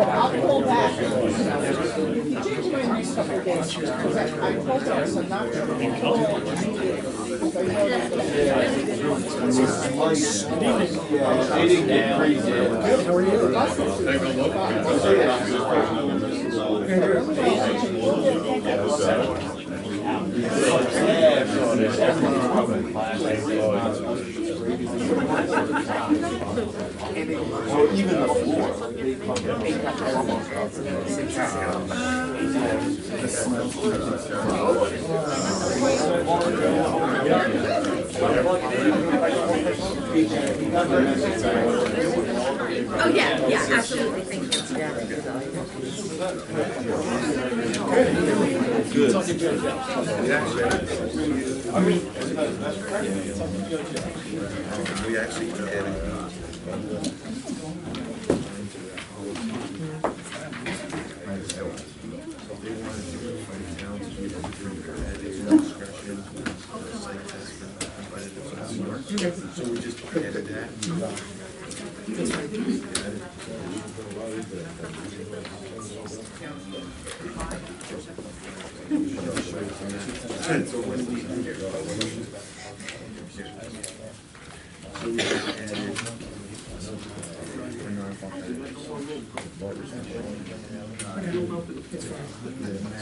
I'll pull back. If you change my mind a couple of days, I told her, I said, not to So even the floor. Oh yeah, yeah, absolutely. Thank you. Good. We actually added. So we just added that.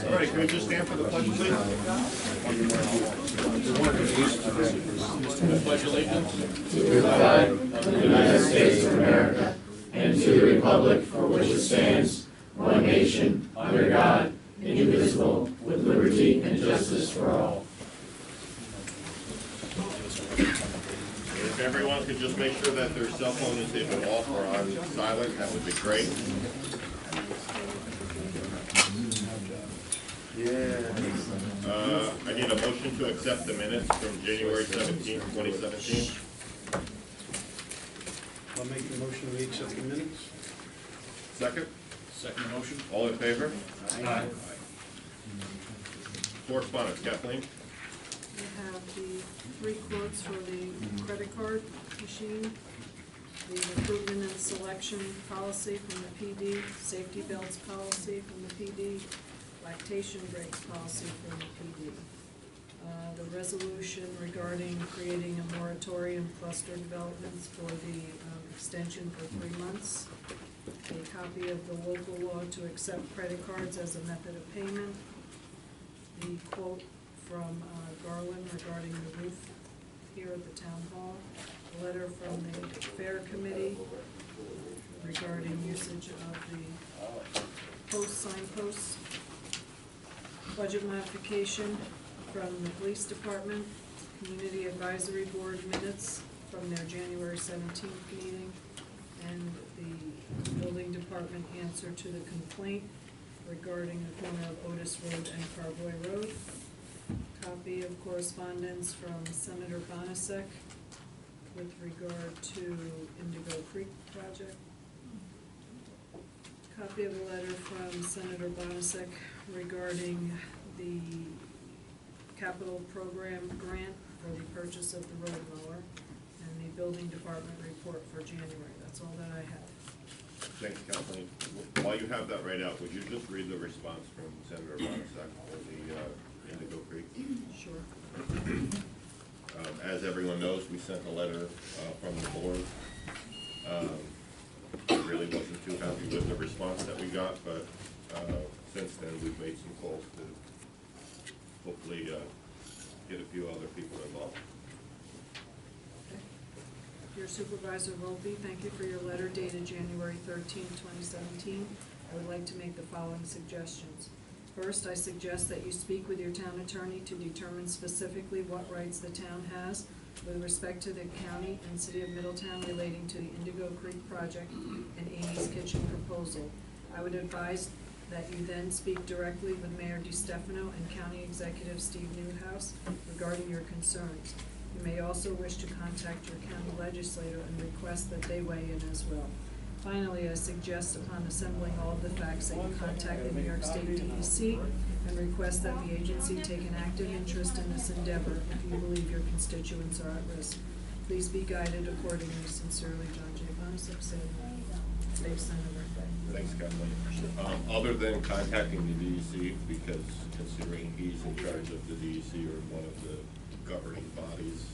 All right, can we just stand for the pledge, please? Pledge allegiance to the flag of the United States of America and to the republic for which it stands, one nation, under God, indivisible, with liberty and justice for all. If everyone could just make sure that their cell phone is either off or on silent, that would be great. I need a motion to accept the minutes from January 17th, 2017. I'll make the motion we accept the minutes. Second? Second motion. All in favor? Aye. Correspondence, Kathleen? I have the 3 quotes for the credit card machine, the recruitment and selection policy from the PD, safety belts policy from the PD, lactation breaks policy from the PD. The resolution regarding creating a moratorium cluster developments for the extension for 3 months. A copy of the local law to accept credit cards as a method of payment. The quote from Garland regarding the roof here at the town hall. A letter from the fair committee regarding usage of the signposts. Budget modification from the police department, community advisory board minutes from their January 17th meeting, and the building department answer to the complaint regarding the corner of Otis Road and Carboy Road. Copy of correspondence from Senator Bonasek with regard to Indigo Creek project. Copy of a letter from Senator Bonasek regarding the capital program grant for the purchase of the road mower, and the building department report for January. That's all that I have. Thanks, Kathleen. While you have that right out, would you just read the response from Senator Bonasek for the Indigo Creek? Sure. As everyone knows, we sent a letter from the board. Really wasn't too happy with the response that we got, but since then we've made some calls to hopefully get a few other people involved. Dear Supervisor Volpe, thank you for your letter dated January 13, 2017. I would like to make the following suggestions. First, I suggest that you speak with your town attorney to determine specifically what rights the town has with respect to the county and city of Middletown relating to the Indigo Creek project and Amy's Kitchen proposal. I would advise that you then speak directly with Mayor DiStefano and County Executive Steve Newhouse regarding your concerns. You may also wish to contact your county legislator and request that they weigh in as well. Finally, I suggest upon assembling all of the facts that you contact the New York State DEC and request that the agency take an active interest in this endeavor if you believe your constituents are at risk. Please be guided accordingly. Sincerely, John J. Bonasek, State Senator. Thanks, Kathleen. Other than contacting the DEC, because considering he's in charge of the DEC or one of the governing bodies,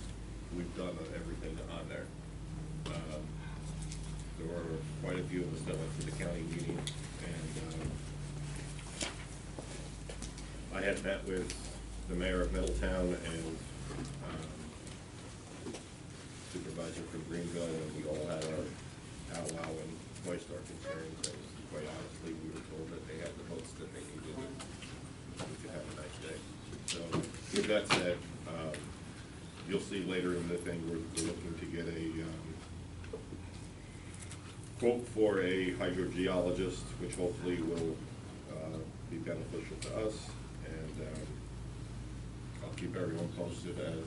we've done everything on there. There were quite a few of us that went to the county meeting, and I had met with the mayor of Middletown and supervisor from Greenville, and we all had our powwow and voiced our concerns, and quite honestly, we were told that they had the votes that they needed, and we could have a nice day. So, with that said, you'll see later in the thing, we're looking to get a quote for a hydrogeologist, which hopefully will be beneficial to us, and I'll keep everyone posted as,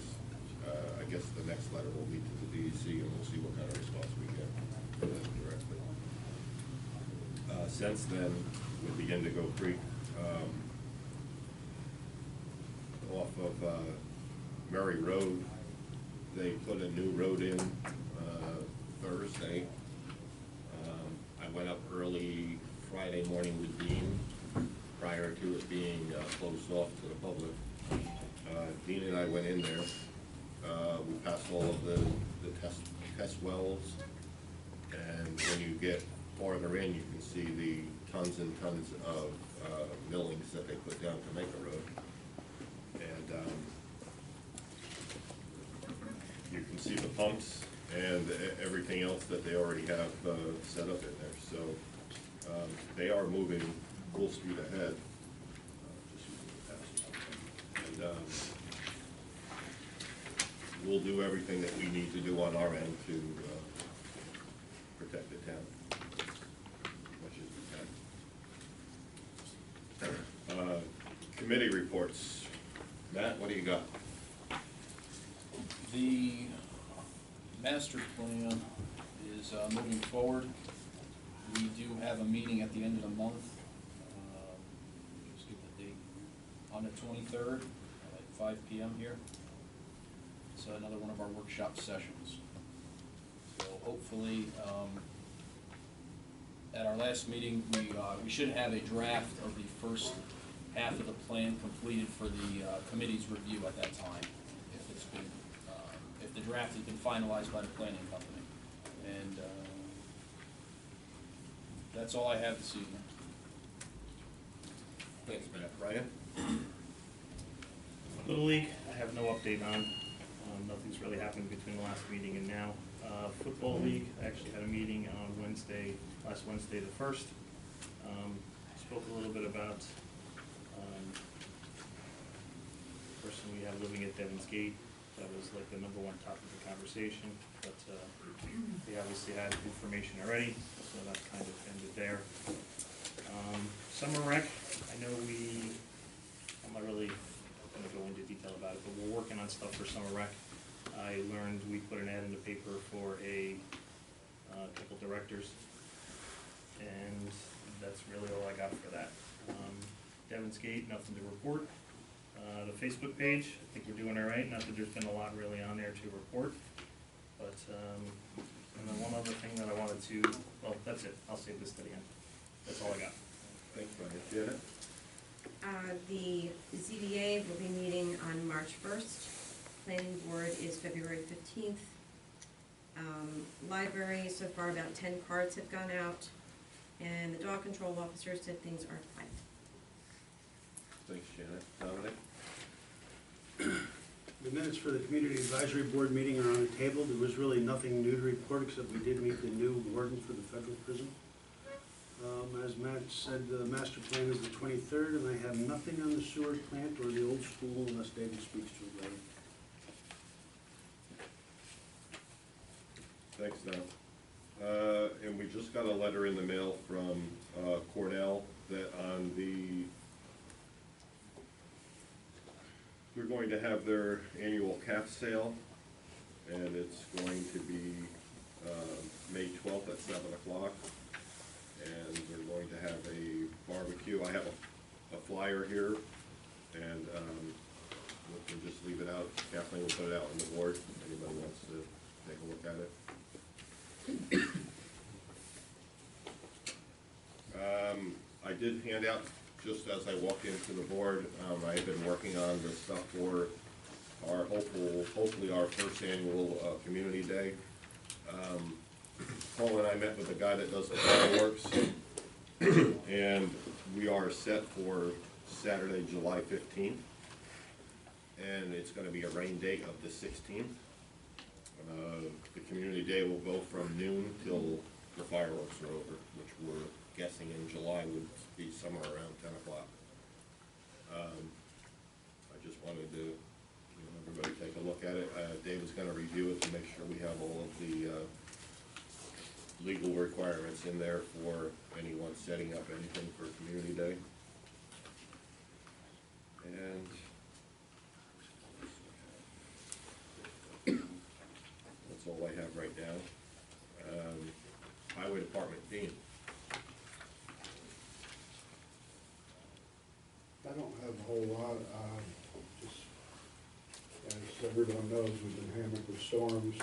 I guess the next letter will be to the DEC, and we'll see what kind of response we get from them directly. Since then, with the Indigo Creek, off of Murray Road, they put a new road in Thursday. I went up early Friday morning with Dean, prior to it being closed off to the public. Dean and I went in there. We passed all of the test wells, and when you get farther in, you can see the tons and tons of millings that they put down to make a road. And you can see the pumps and everything else that they already have set up in there. So they are moving full speed ahead. And we'll do everything that we need to do on our end to protect the town as much as we can. Committee reports. Matt, what do you got? The master plan is moving forward. We do have a meeting at the end of the month. Just give the date. On the 23rd at 5 p.m. here. It's another one of our workshop sessions. So hopefully, at our last meeting, we should have a draft of the first half of the plan completed for the committee's review at that time, if it's been, if the draft has been finalized by the planning company. And that's all I have this evening. Thanks, Matt. Brian? Little League, I have no update on. Nothing's really happened between the last meeting and now. Football League, I actually had a meeting on last Wednesday the 1st. Spoke a little bit about the person we have living at Devon's Gate. That was like the #1 topic of conversation, but they obviously had information already, so that kind of ended there. Summer Rec, I know I'm not really going to go into detail about it, but we're working on stuff for Summer Rec. I learned we put an ad in the paper for a couple directors, and that's really all I got for that. Devon's Gate, nothing to report. The Facebook page, I think we're doing all right. Not that there's been a lot really on there to report, but and then one other thing that I wanted to, well, that's it. I'll save this to the end. That's all I got. Thanks, Brian. Janet? The ZBA will be meeting on March 1st. Planning board is February 15th. Library, so far about 10 cards have gone out, and the dog control officer said things are fine. Thanks, Janet. Dominic? The minutes for the Community Advisory Board meeting are on the table. There was really nothing new to report, except we did meet the new warden for the federal prison. As Matt said, the master plan is the 23rd, and I have nothing on the sewer plant or the old school unless David speaks to it later. Thanks, Don. And we just got a letter in the mail from Cornell that on we're going to have their annual calf sale, and it's going to be May 12th at 7 o'clock. And we're going to have a barbecue. I have a flyer here, and we can just leave it out. Kathleen will put it out on the board if anybody wants to take a look at it. I did hand out, just as I walked into the board, I have been working on the stuff for our hopefully our first annual community day. Paul and I met with the guy that does the fireworks, and we are set for Saturday, July 15th, and it's going to be a rain date of the 16th. The community day will go from noon till the fireworks are over, which we're guessing in July would be somewhere around 10 o'clock. I just wanted to, everybody take a look at it. David's going to review it to make sure we have all of the legal requirements in there for anyone setting up anything for community day. And that's all I have right now. Highway Department, Dean. I don't have a whole lot, just, as everyone knows, we've been hammered with storms.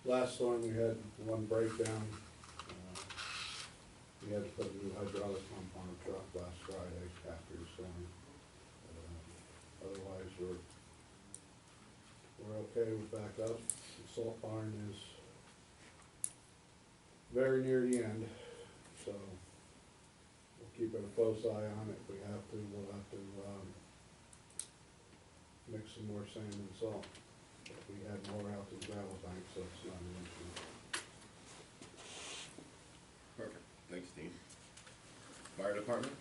Last storm we had one breakdown. We had to put a new hydraulic pump on a truck last Friday after the storm. Otherwise, we're okay, we're back up. The salt barn is very near the end, so we'll keep a close eye on it. If we have to, we'll have to mix some more sand and salt. But we had more out to the gravel bank, so it's not an issue. Perfect. Thanks, Dean. Fire Department?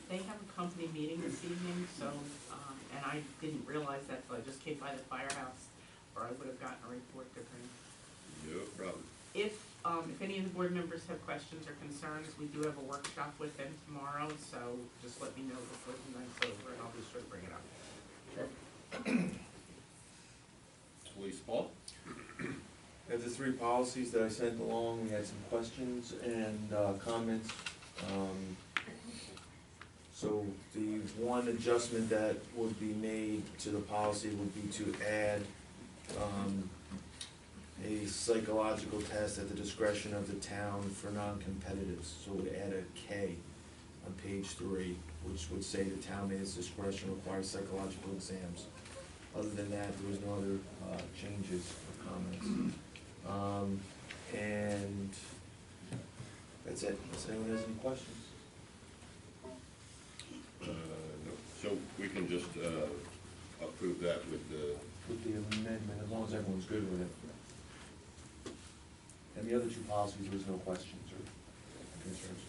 They have a company meeting this evening, so, and I didn't realize that, so I just came by the firehouse, or I would have gotten a report to bring. No problem. If any of the board members have questions or concerns, we do have a workshop with them tomorrow, so just let me know before the night's over, and I'll be sure to bring it up. Police, Paul? Of the three policies that I sent along, we had some questions and comments. So the one adjustment that would be made to the policy would be to add a psychological test at the discretion of the town for non-competitives. So we'd add a K on page 3, which would say the town may at its discretion requires psychological exams. Other than that, there was no other changes or comments. And that's it, unless anyone has any questions. No. So we can just approve that with the... With the amendment, as long as everyone's good with it. And the other two policies, there was no questions or concerns.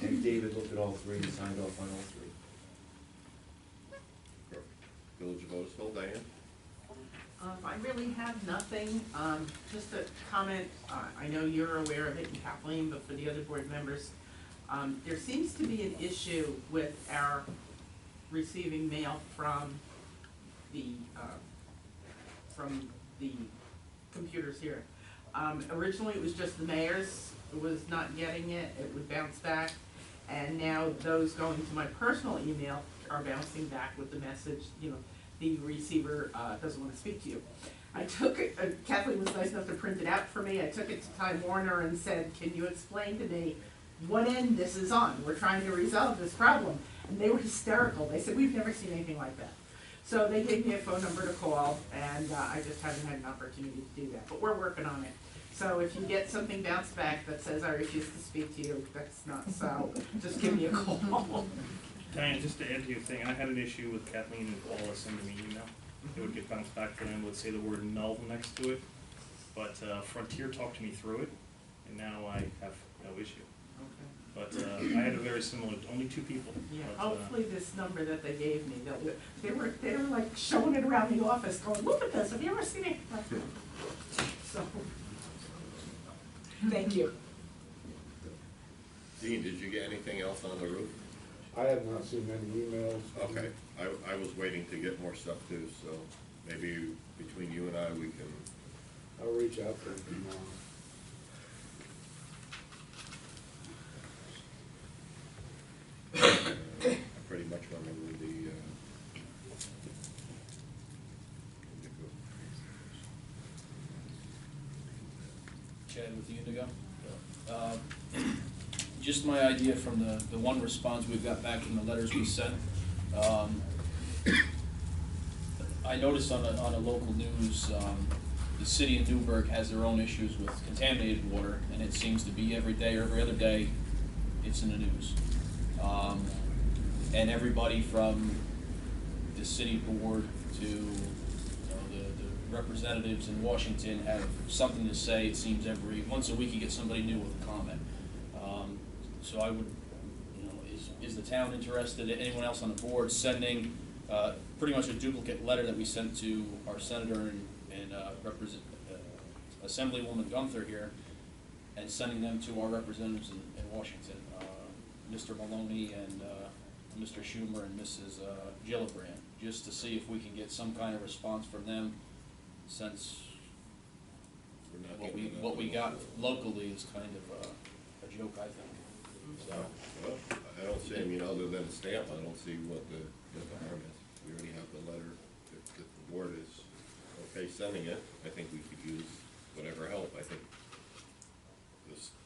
And David looked at all three and signed off on all three. Perfect. Village of Otisville, Diane? I really have nothing, just a comment, I know you're aware of it, and Kathleen, but for the other board members, there seems to be an issue with our receiving mail from the computers here. Originally it was just the mayor's was not getting it, it would bounce back, and now those going to my personal email are bouncing back with the message, the receiver doesn't want to speak to you. I took it, Kathleen was nice enough to print it out for me. I took it to Time Warner and said, can you explain to me what end this is on? We're trying to resolve this problem. And they were hysterical. They said, we've never seen anything like that. So they gave me a phone number to call, and I just haven't had an opportunity to do that. But we're working on it. So if you get something bounced back that says I refuse to speak to you, that's not so. Just give me a call. Diane, just to add to your thing, I had an issue with Kathleen and Paula sending me email. It would get bounced back to them, would say the word null next to it. But Frontier talked to me through it, and now I have no issue. Okay. But I had a very similar, only 2 people. Yeah, but, hopefully this number that they gave me, they were like showing it around the office, going, look at this, have you ever seen it? So, thank you. Dean, did you get anything else on the roof? I have not seen any emails. Okay, I was waiting to get more stuff too, so maybe between you and I, we can, I'll reach out to them tomorrow. I pretty much remember the, Chad with the Indigo. Just my idea from the one response we've got back from the letters we sent. I noticed on a local news, the city of Newburgh has their own issues with contaminated water, and it seems to be every day or every other day, it's in the news. And everybody from the city board to the representatives in Washington have something to say. It seems once a week you get somebody new with a comment. So I would, is the town interested, anyone else on the board, sending pretty much a duplicate letter that we sent to our senator and Assemblywoman Gunther here, and sending them to our representatives in Washington, Mr. Maloney and Mr. Schumer and Mrs. Gillibrand, just to see if we can get some kind of response from them, since we're not what getting we enough. got locally is kind of a joke, I think. So, Well, I don't see, other than a stamp, I don't see what the harm is. We already have the letter. If the board is okay sending it, I think we could use whatever help. I think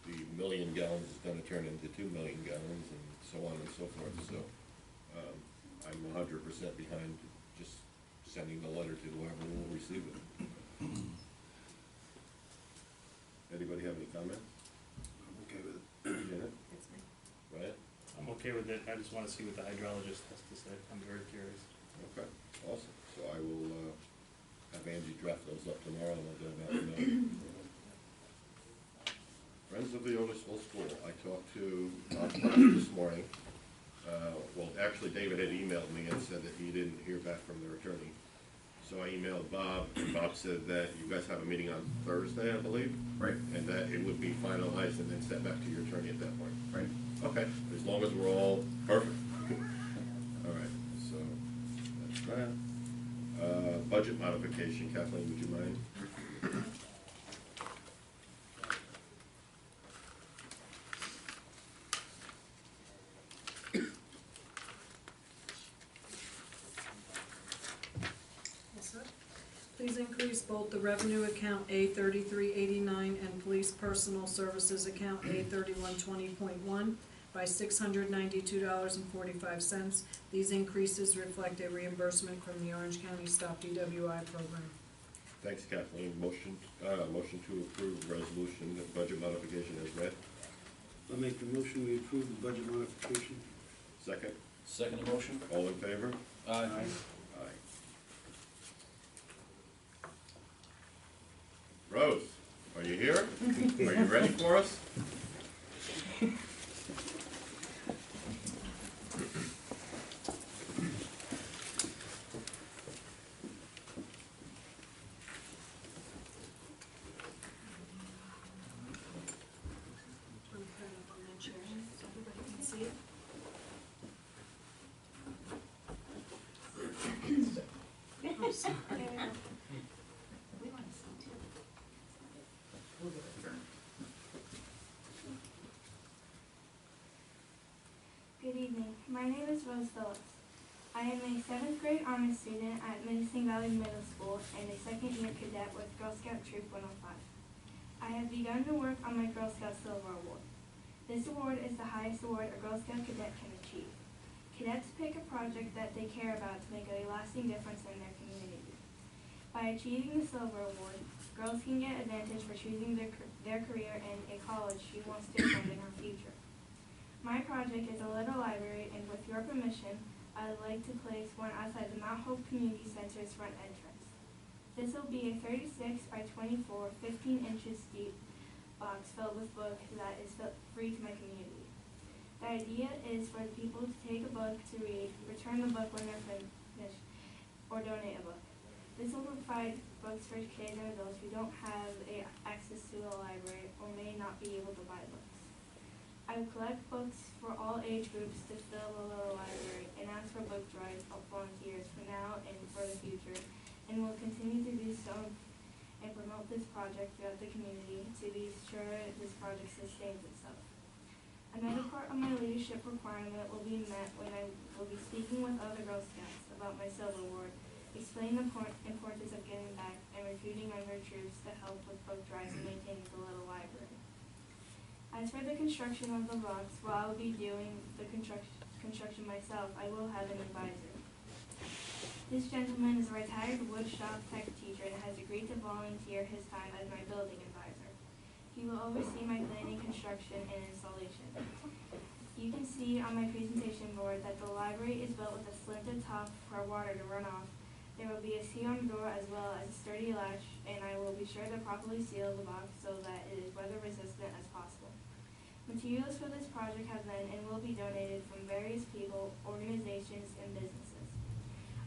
the 1 million gallons is gonna turn into 2 million gallons and so on and so forth. So, I'm 100% behind just sending the letter to whoever will receive it. Anybody have any comments? I'm okay with it. Janet? That's me. Right? I'm okay with it, I just wanna see what the hydrologist has to say, I'm very curious. Okay, awesome. So I will, have Angie draft those up tomorrow and I'll get them out tonight. Friends of the Otisville School, I talked to Bob this morning. Well, actually, David had emailed me and said that he didn't hear back from their attorney. So I emailed Bob, and Bob said that you guys have a meeting on Thursday, I believe? Right. And that it would be finalized and then sent back to your attorney at that point. Right. Okay, as long as we're all perfect. All right, so that's that. Budget modification, Kathleen, would you mind? Please increase both the revenue account A3389 and police personal services account A3120.1 by $692.45. These increases reflect a reimbursement from the Orange County Stop DWI program. Thanks, Kathleen. Motion to approve resolution, the budget modification as read. I'll make the motion, we approve the budget modification. Second. Second motion? All in favor? Aye. Aye. Rose, are you here? Are you ready for us? Put it up on that chair so everybody can see it. Oh, sorry. We want to see too. We'll give it a turn. Good evening. My name is Rose Phillips. I am a 7th grade honors student at Menacing Valley Middle School and a second-year cadet with Girl Scout Troop 105. I have begun to work on my Girl Scout Silver Award. This award is the highest award a Girl Scout cadet can achieve. Cadets pick a project that they care about to make a lasting difference in their community. By achieving the Silver Award, girls can get advantage for choosing their career and a college she wants to attend in her future. My project is a little library, and with your permission, I would like to place one outside the Mount Hope Community Center's front entrance. This will be a 36 by 24, 15 inches deep box filled with books that is free to my community. The idea is for people to take a book to read, return the book when they're finished, or donate a book. This will provide books for kids and adults who don't have access to a library or may not be able to buy books. I will collect books for all age groups to fill the little library and ask for book drive volunteers for now and for the future, and will continue to do so and promote this project throughout the community to be sure this project sustains itself. Another part of my leadership requirement will be met when I will be speaking with other Girl Scouts about my Silver Award, explain the importance of giving back and recruiting younger troops to help with book drives and maintaining the little library. As for the construction of the box, while I will be doing the construction myself, I will have an advisor. This gentleman is a retired woodshop tech teacher and has agreed to volunteer his time as my building advisor. He will oversee my planning, construction, and installation. You can see on my presentation board that the library is built with a slanted top for water to run off. There will be a C-arm door as well as a sturdy latch, and I will be sure to properly seal the box so that it is weather resistant as possible. Materials for this project have been and will be donated from various people, organizations, and businesses.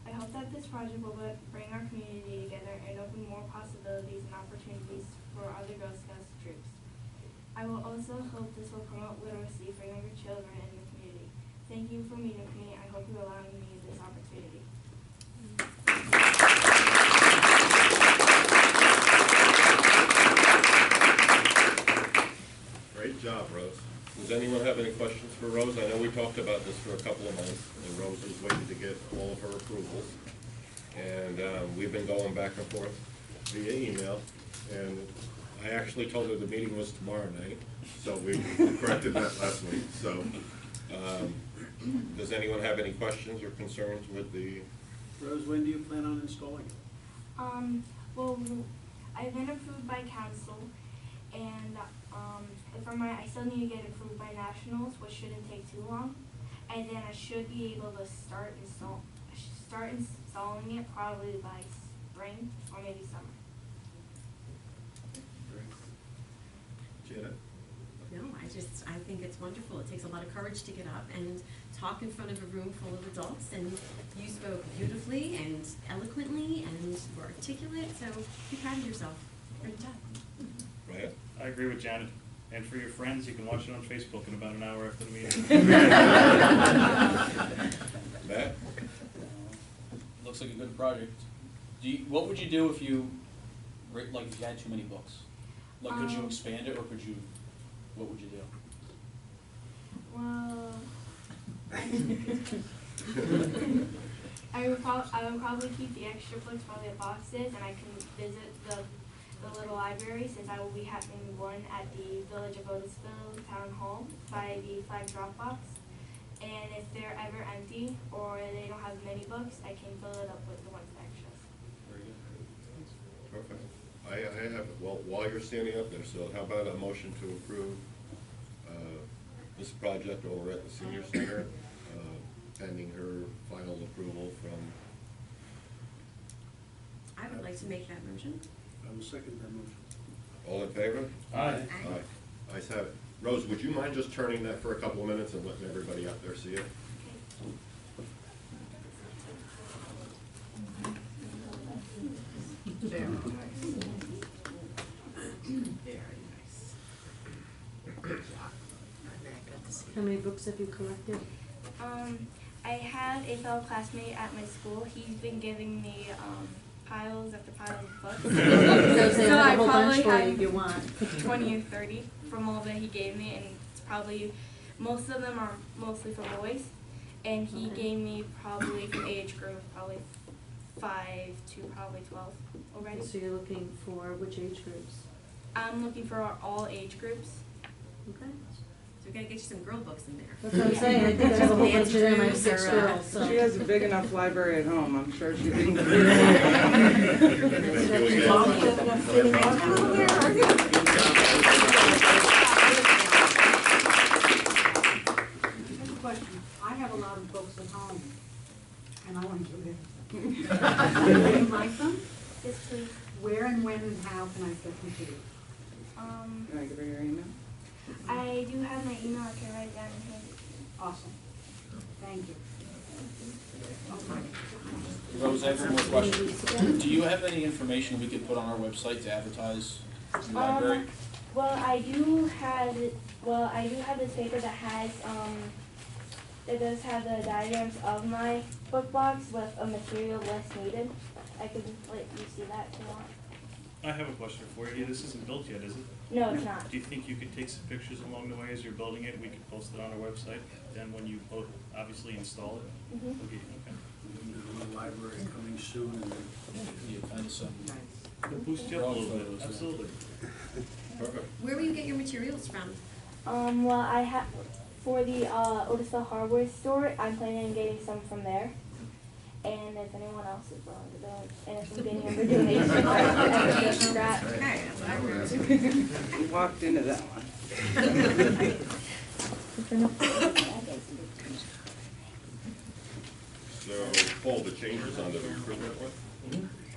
I hope that this project will bring our community together and open more possibilities and opportunities for other Girl Scouts troops. I will also hope this will promote literacy for younger children in the community. Thank you for meeting with me. I hope you allow me this opportunity. Great job, Rose. Does anyone have any questions for Rose? I know we talked about this for a couple of months, and Rose was waiting to get all of her approvals. And we've been going back and forth via email, and I actually told her the meeting was tomorrow night, so we corrected that last week. So, does anyone have any questions or concerns with the? Rose, when do you plan on installing it? Well, I've been approved by council, and I still need to get approved by nationals, which shouldn't take too long, and then I should be able to start installing it probably by spring or maybe summer. Janet? No, I think it's wonderful. It takes a lot of courage to get up and talk in front of a room full of adults, and you spoke beautifully and eloquently and were articulate, so be proud of yourself. Great job. Right. I agree with Janet. And for your friends, you can watch it on Facebook in about an hour after the meeting. Matt? Looks like a good project. What would you do if you had too many books? Like, could you expand it, or what would you do? Well, I would probably keep the extra books for the boxes, and I can visit the little library, since I will be having one at the Village of Otisville Town Hall by the flag drop box. And if they're ever empty or they don't have many books, I can fill it up with the ones extras. Very good. Perfect. I have, well, while you're standing up there, so how about a motion to approve this project over at the Senior Center, pending her final approval from? I would like to make that motion. I will second that motion. All in favor? Aye. Aye. Ayes have it. Rose, would you mind just turning that for a couple of minutes and letting everybody out there see it? Very nice. Very nice. Good job. How many books have you collected? I have a fellow classmate at my school. He's been giving me piles after piles of books. So I a whole probably bunch for you have if you want. 20 or 30 from all that he gave me, and it's probably, most of them are mostly for boys, and he gave me probably from age group probably 5 to probably 12 already. So you're looking for which age groups? I'm looking for all age groups. Okay. So we gotta get you some girl books in there. That's what I'm saying. I think I have a whole bunch of them. I have 6 Or, girls, so. She has a big enough library at home, I'm sure she can. Question, I have a lot of books at home, and I want to read them. Do you like them? Yes, please. Where and when and how can I get them to you? Can I give her your email? I do have my email. I can write it down and hand it to you. Awesome. Thank you. Rose, I have one more question. Do you have any information we could put on our website to advertise the library? Well, I do have this paper that has it does have the diagrams of my book box with a material list needed. I could let you see that if you want. I have a question for you. This isn't built yet, is it? No, it's not. Do you think you could take some pictures along the way as you're building it? We could post it on our website. Then when you obviously install it. Mhm. Okay. The library coming soon, and Yeah, kind of so. It'll boost you up a little bit. Absolutely. Perfect. Where will you get your materials from? Well, I have for the Otisville Hardware Store. I'm planning on getting some from there. And if anyone else is willing to donate, and if I'm getting them for donation, I can scrap. Okay, that's what I heard. We walked into that one. So, Paul, the changes on the recruitment one?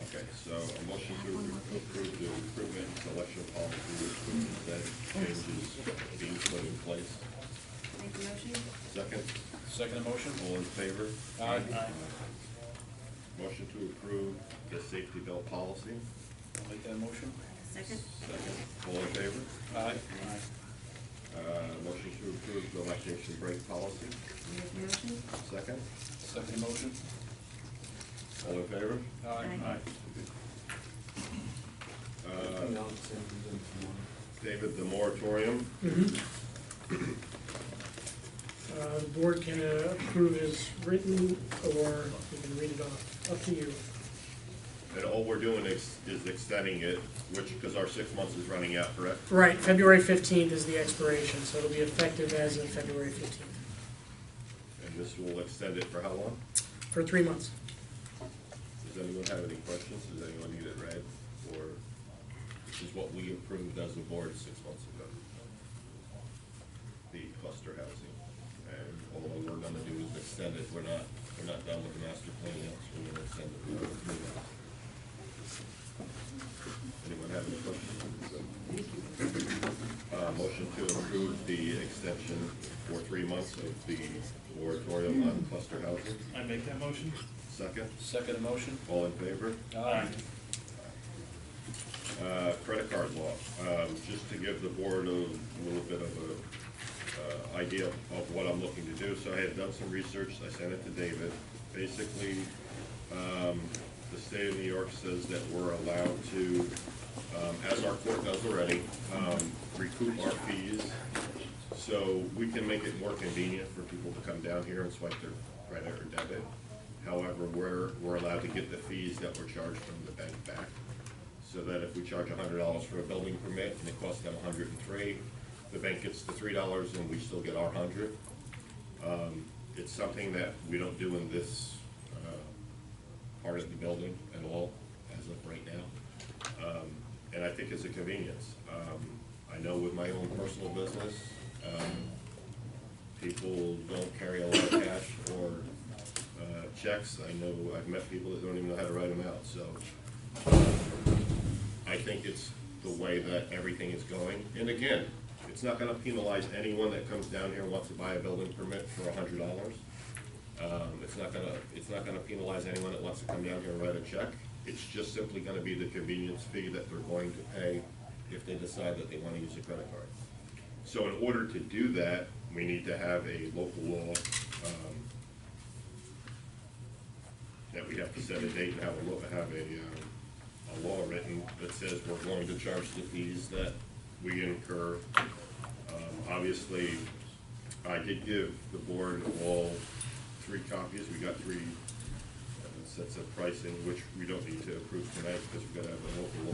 Okay, so a motion to approve the recruitment and selection policy, which that changes being put in place. Make the motion? Second, Second motion? all in favor? Aye. Motion to approve the safety belt policy. I'll make that motion. Second? Second, all in favor? Aye. Motion to approve the lactation break policy. Make the motion? Second, Second motion. all in favor? Aye. David, the moratorium. The board can approve as written, or you can read it off, up to you. And all we're doing is extending it, which, because our 6 months is running out, correct? Right, February 15th is the expiration, so it'll be effective as of February 15th, And this will extend it for how long? for 3 months. Does anyone have any questions? Does anyone need it read? Or this is what we approved as a board 6 months ago? The cluster housing. And all we're gonna do is extend it. We're not done with the master plan yet, so we're gonna extend it. Anyone have any questions? Motion to approve the extension for 3 months of the moratorium on cluster housing. I make that motion? Second, Second motion. all in favor? Aye. Credit card law, just to give the board a little bit of a idea of what I'm looking to do. So I had done some research, I sent it to David. Basically, the state of New York says that we're allowed to, as our court does already, recoup our fees. So we can make it more convenient for people to come down here and swipe their credit or debit. However, we're allowed to get the fees that were charged from the bank back. So that if we charge $100 for a building permit and it costs them $103, the bank gets the $3 and we still get our $100. It's something that we don't do in this part of the building at all as of right now. And I think it's a convenience. I know with my own personal business, people don't carry a lot of cash or checks. I know I've met people that don't even know how to write them out. So I think it's the way that everything is going. And again, it's not going to penalize anyone that comes down here and wants to buy a building permit for $100. It's not going to penalize anyone that wants to come down here and write a check. It's just simply going to be the convenience fee that they're going to pay if they decide that they want to use a credit card. So in order to do that, we need to have a local law that we have to set a date and have a law written that says we're going to charge the fees that we incur. Obviously, I did give the board all 3 copies. We got 3 sets of pricing, which we don't need to approve tonight because we've got to have a local law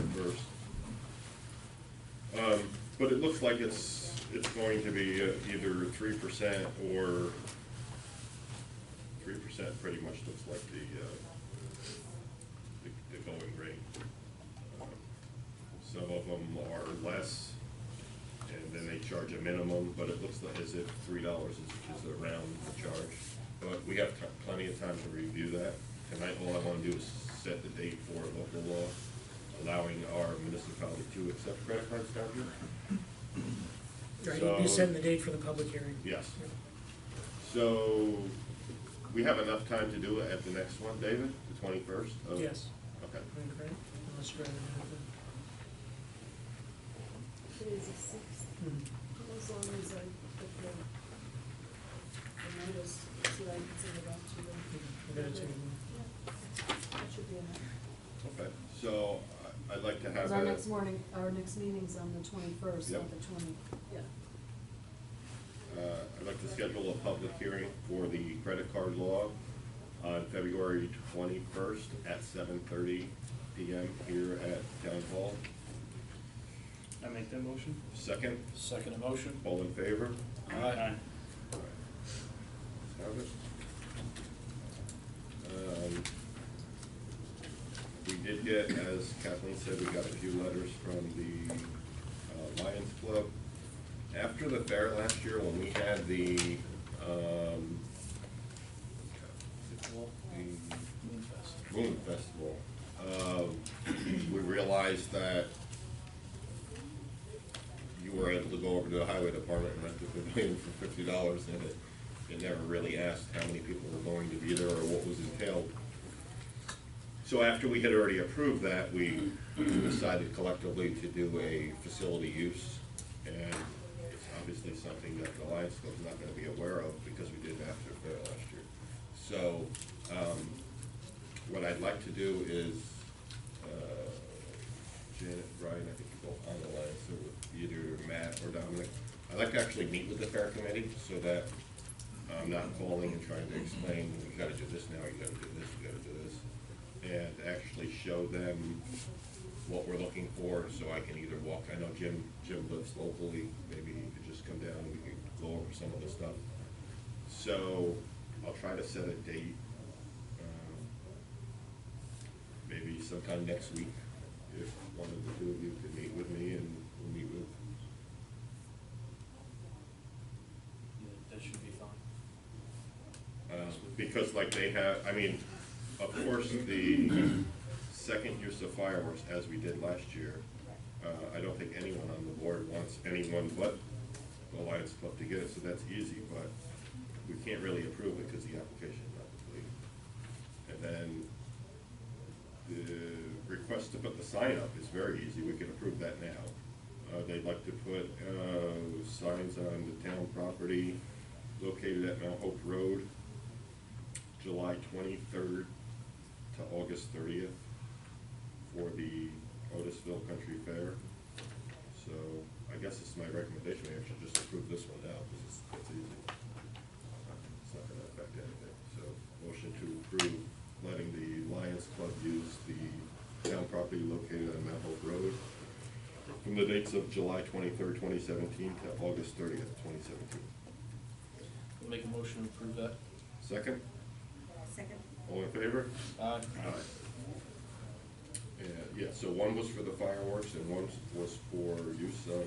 first. But it looks like it's going to be either 3% or 3%. Pretty much looks like the going rate. Some of them are less, and then they charge a minimum, but it looks like as if $3 is around the charge. But we have plenty of time to review that. tonight, all I wanna do is set the date for local law, allowing our municipality to accept credit cards down here. Right, you'll be setting the date for the public hearing. Yes. So, we have enough time to do it at the next one, David, the 21st? Yes. Okay. Okay, unless you're rather have Today's the sixth, as long as I put the notice, so that I can send it out to them. we're gonna take That should be enough. Okay, so I'd like to have Because a, our next meeting's on the 21st, Yep. not the 20th. Yeah. I'd like to schedule a public hearing for the credit card law on February 21st at 7:30 PM here at Town Hall. I make that motion? Second, Second motion? all in favor? Aye. Have it. We did get, as Kathleen said, we got a few letters from the Lions Club. After the fair last year, when we had the Moon Festival, we realized that you were able to go over to the highway department and rent the pavilion for $50, and it never really asked how many people were going to be there or what was entailed. So after we had already approved that, we decided collectively to do a facility use, and it's obviously something that the Lions Club's not gonna be aware of because we did it after fair last year. So, what I'd like to do is, Janet, Brian, I think you both on the line, so either Matt or Dominic, I'd like to actually meet with the fair committee so that I'm not calling and trying to explain, you gotta do this now, you gotta do this, you gotta do this, and actually show them what we're looking for, so I can either walk, I know Jim lives locally, maybe he could just come down and we could go over some of the stuff. So, I'll try to set a date, maybe sometime next week, if one of the two of you could meet with me and we'll meet with. Yeah, that should be fine. Because like they have, I mean, of course, the second use of fireworks, as we did last year, I don't think anyone on the board wants anyone but the Lions Club to get it, so that's easy, but we can't really approve it because the application is not complete. And then the request to put the sign up is very easy, we can approve that now. They'd like to put signs on the town property located at Mount Hope Road, July 23rd to August 30th for the Otisville Country Fair. So I guess it's my recommendation, maybe I should just approve this one now, because it's easy. It's not gonna affect anything. So motion to approve letting the Lions Club use the town property located on Mount Hope Road from the dates of July 23rd, 2017 to August 30th, 2017. We'll make a motion to approve that. Second? Second. All in favor? Aye. Aye. And, yeah, so one was for the fireworks and one was for use of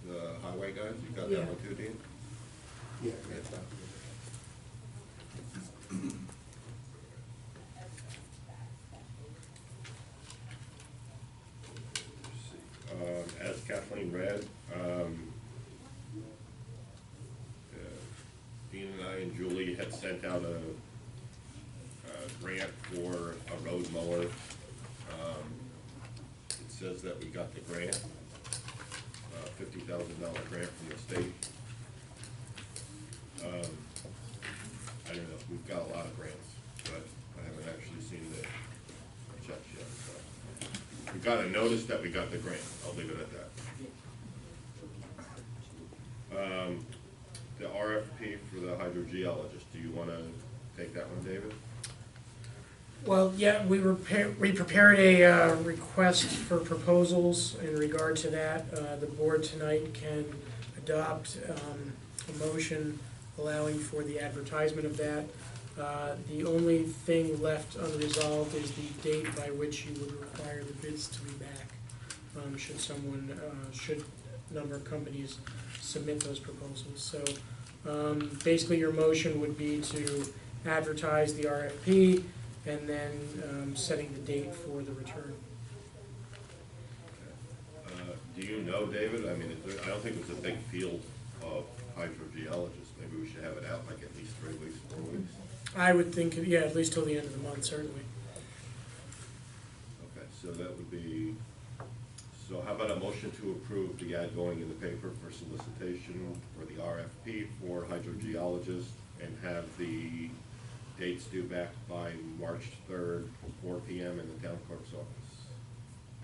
the highway guys. You got that one too, Dean? Yeah, that's out. As Kathleen read, Dean and I and Julie had sent out a grant for a road mower. It says that we got the grant, $50,000 grant from the state. I don't know, we've got a lot of grants, but I haven't actually seen the checks yet, so. We got a notice that we got the grant, I'll leave it at that. The RFP for the hydrogeologist, do you wanna take that one, David? Well, yeah, we prepared a request for proposals in regard to that. The board tonight can adopt a motion allowing for the advertisement of that. The only thing left unresolved is the date by which you would require the bids to be back, should a number of companies submit those proposals. So basically your motion would be to advertise the RFP, and then setting the date for the return. Do you know, David, I mean, I don't think it's a big field of hydrogeologists. Maybe we should have it out like at least 3 weeks, 4 weeks. I would think, yeah, at least till the end of the month, certainly. Okay, so that would be, so how about a motion to approve the ad going in the paper for solicitation for the RFP for hydrogeologists and have the dates due back by March 3rd, 4 PM in the town clerk's office?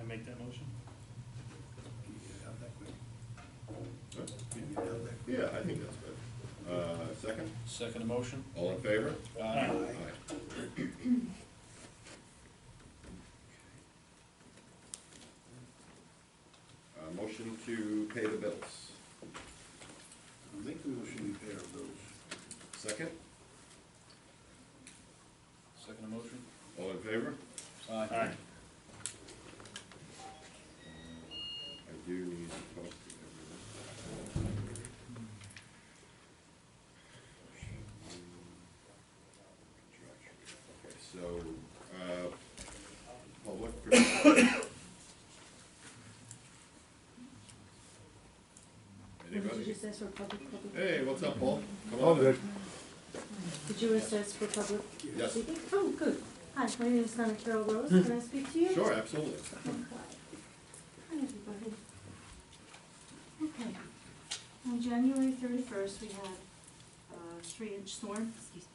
I make that motion? Yeah, I think that's good. Second? Second motion? All in favor? Aye. Motion to pay the bills. I'll make the motion to pay our bills. Second? Second motion? All in favor? Aye. I do need to talk to everyone. Okay, so, public participation. Anybody? Did you just ask for public? Hey, what's up, Paul? Come All on. good. Did you just ask for public Yes. speaking? Oh, good. Hi, my name is Donna Carol Rose. Can I speak to you? Sure, absolutely. Okay. Hi, everybody. Okay. On January 31st, we had a 3-inch storm. Excuse me.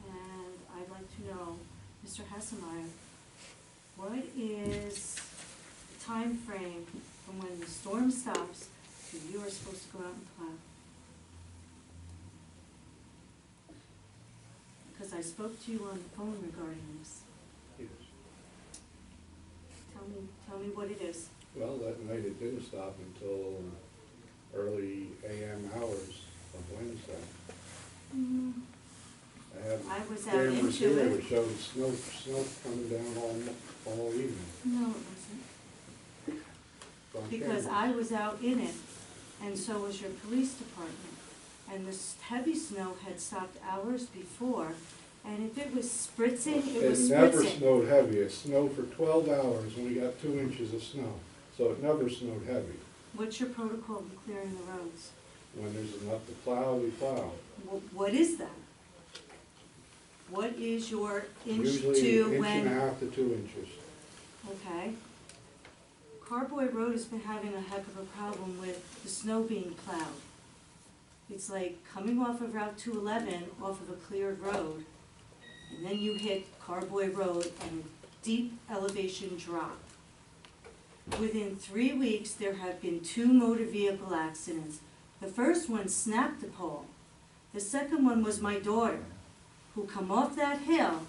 And I'd like to know, Mr. Hassemeyer, what is the time frame from when the storm stops to you are supposed to go out and plow? Because I spoke to you on the phone regarding this. Yes. Tell me what it is. Well, that night it didn't stop until early AM hours of Wednesday. I was out cameras into here it. that showed snow coming down all evening. No, it wasn't. It's on Because camera. I was out in it, and so was your police department. And this heavy snow had stopped hours before, and if it was spritzing, it was It never spritzing. snowed heavy. It snowed for 12 hours and we got 2 inches of snow. So it never snowed heavy. What's your protocol for clearing the roads? When there's enough to plow, we plow. What is that? What is your inch Usually to an inch when? and a half to 2 inches. Okay. Carboy Road has been having a heck of a problem with the snow being plowed. It's like coming off of Route 211 off of a cleared road, and then you hit Carboy Road and a deep elevation drop. Within 3 weeks, there have been 2 motor vehicle accidents. The first one snapped a pole. The second one was my daughter, who come off that hill,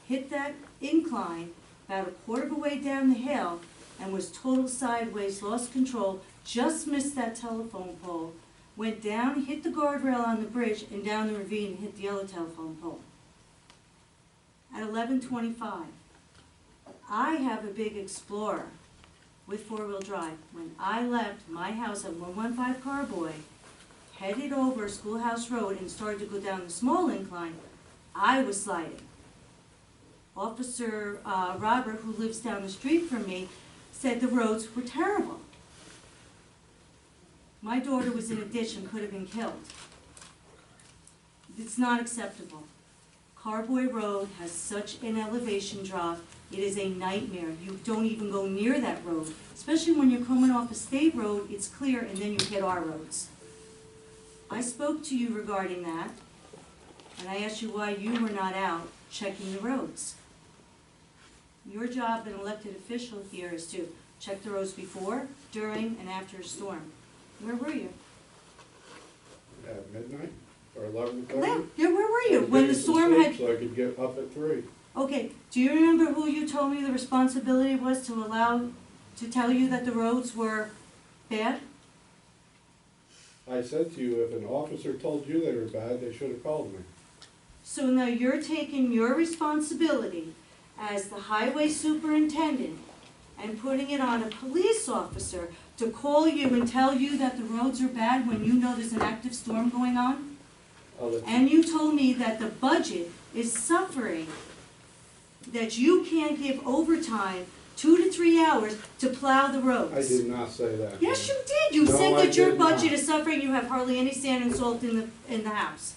hit that incline about a quarter of a way down the hill, and was total sideways, lost control, just missed that telephone pole, went down, hit the guardrail on the bridge, and down the ravine and hit the other telephone pole. At 11:25. I have a big Explorer with 4-wheel drive. When I left my house at 115 Carboy, headed over Schoolhouse Road and started to go down the small incline, I was sliding. Officer Robert, who lives down the street from me, said the roads were terrible. My daughter was in a ditch and could have been killed. It's not acceptable. Carboy Road has such an elevation drop, it is a nightmare. You don't even go near that road, especially when you're coming off a state road, it's clear, and then you hit our roads. I spoke to you regarding that, and I asked you why you were not out checking the roads. Your job, an elected official here, is to check the roads before, during, and after a storm. Where were you? At midnight or 11:30. Yeah, where were you? When the storm had... So I could get up at 3. Okay, do you remember who you told me the responsibility was to tell you that the roads were bad? I said to you, if an officer told you they were bad, they should have called me. So now you're taking your responsibility as the highway superintendent and putting it on a police officer to call you and tell you that the roads are bad when you know there's an active storm going on? I'll let you. And you told me that the budget is suffering, that you can't give overtime 2 to 3 hours to plow the roads. I did not say that. Yes, ma'am. you did. You No, said I that your did not. budget is suffering, you have hardly any sand and salt in the house.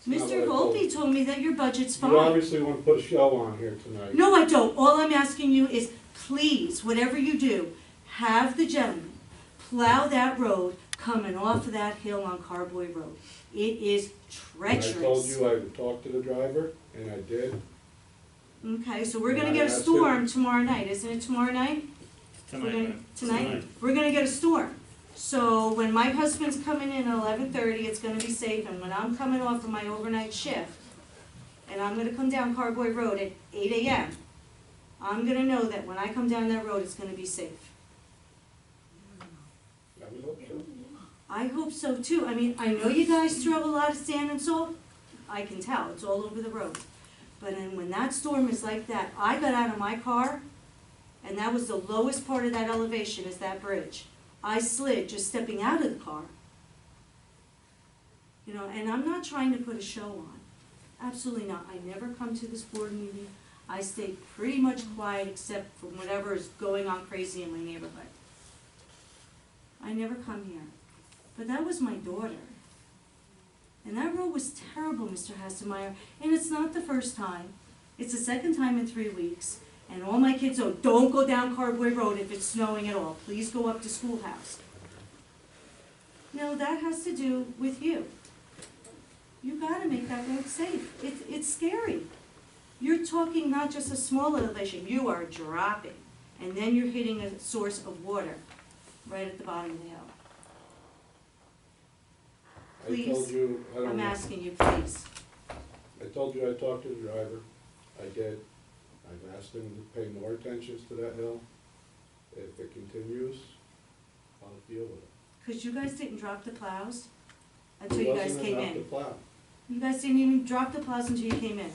not what I Mr. told Volpe told me that your budget's You fine. obviously want to put a show on here tonight. No, I don't. All I'm asking you is, please, whatever you do, have the gentleman plow that road coming off of that hill on Carboy Road. It is treacherous. I told you I would talk to the driver, and I did. Okay, so we're And gonna I get a asked storm tomorrow night, isn't it tomorrow night? We're Tonight, gonna- ma'am. Tonight? We're gonna get a storm. So when my husband's coming in at 11:30, it's gonna be safe, and when I'm coming off of my overnight shift, and I'm gonna come down Carboy Road at 8 AM, I'm gonna know that when I come down that road, it's gonna be safe. I would hope so. I hope so too. I mean, I know you guys throw a lot of sand and salt. I can tell, it's all over the road. But then when that storm is like that, I got out of my car, and that was the lowest part of that elevation, is that bridge. I slid just stepping out of the car. You know, and I'm not trying to put a show on. Absolutely not. I never come to this board meeting. I stay pretty much quiet except for whatever is going on crazy in my neighborhood. I never come here. But that was my daughter. And that road was terrible, Mr. Hasselmeyer. And it's not the first time. It's the second time in 3 weeks. And all my kids know, don't go down Carboy Road if it's snowing at all. Please go up to Schoolhouse. No, that has to do with you. You gotta make that road safe. It's scary. You're talking not just a small elevation, you are dropping. And then you're hitting a source of water right at the bottom of the hill. I told Please, you, I don't I'm know. asking you, please. I told you I talked to the driver. I did. I've asked him to pay more attention to that hill. If it continues, I'll deal with it. Because you guys didn't drop the plows until It you guys wasn't came enough to in. plow. You guys didn't even drop the plows until you came in.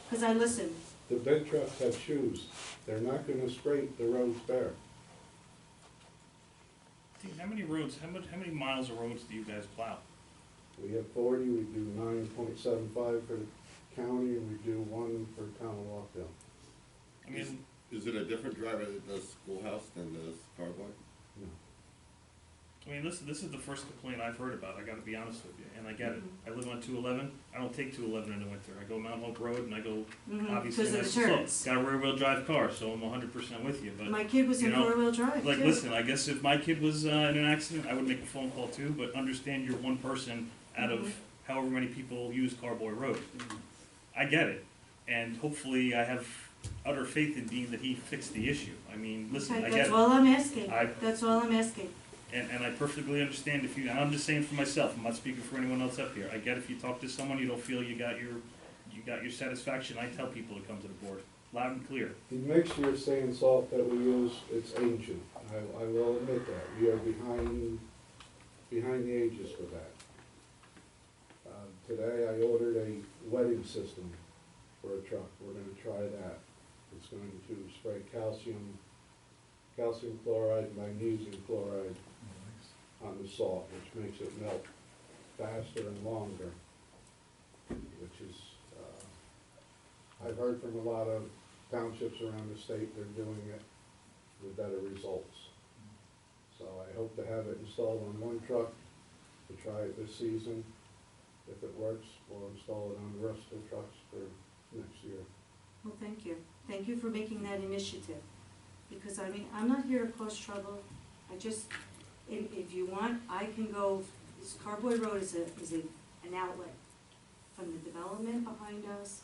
Because I listened. The big trucks have shoes. They're not gonna scrape the roads bare. Dean, how many roads, how many miles of roads do you guys plow? We have 40, we do 9.75 for the county, and we do 1 for town of Walkdale. I mean, Is it a different driver that does Schoolhouse than does Carboy? No. I mean, listen, this is the first complaint I've heard about, I gotta be honest with you, and I get it. I live on 211, I don't take 211 in the winter, I go Mount Hope Road and I go, obviously, Because of nice the and slow. turns. Got a rear-wheel drive car, so I'm 100% with you, but, My kid was in you know, four-wheel drive, like, too. listen, I guess if my kid was in an accident, I would make a phone call too, but understand you're one person out of however many people use Carboy Road. I get it, and hopefully I have utter faith in Dean that he fixed the issue. I mean, listen, Okay, I get that's it. all I'm asking. I- That's all I'm asking. And I perfectly understand if you, and I'm just saying for myself, I'm not speaking for anyone else up here. I get if you talk to someone, you don't feel you got your satisfaction, I tell people to come to the board, loud and clear. The mixture of sand salt that we use, it's ancient. I will admit that. We are behind the ages for that. Today I ordered a wetting system for a truck. We're gonna try that. It's going to spray calcium chloride, magnesium chloride on the salt, which makes it melt faster and longer, which is, I've heard from a lot of townships around the state, they're doing it with better results. So I hope to have it installed on one truck to try it this season. If it works, we'll install it on the rest of the trucks for next year. Well, thank you. Thank you for making that initiative. Because, I mean, I'm not here to cause trouble. I just, if you want, I can go, this Carboy Road is an outlet from the development behind us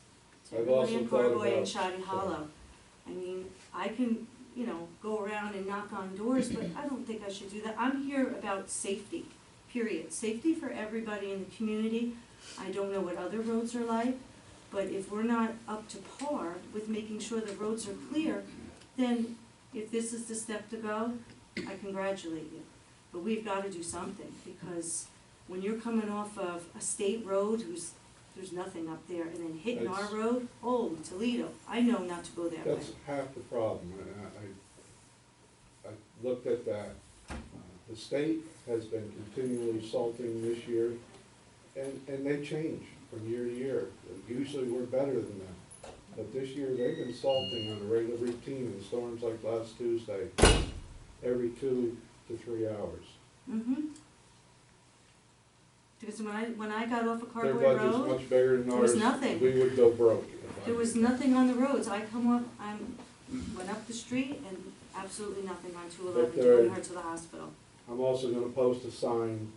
to I've everybody also in thought Carboy and about- Shoddy Hollow. I mean, I can, you know, go around and knock on doors, but I don't think I should do that. I'm here about safety, period. Safety for everybody in the community. I don't know what other roads are like, but if we're not up to par with making sure the roads are clear, then if this is the step to go, I congratulate you. But we've got to do something, because when you're coming off of a state road there's nothing up there, and then hitting our That's- road, oh, Toledo, I know not to go that way. That's half the problem, and I looked at that. The state has been continually salting this year, And they change from year to year. Usually we're better than them. But this year, they've been salting on a regular routine in storms like last Tuesday, every 2 to 3 hours. Because when I got off of Their Carboy budget's Road, much bigger than there ours. was nothing. We would go broke. There was nothing on the roads. I went up the street and absolutely nothing on 211 to bring her to the hospital. I'm also gonna post a sign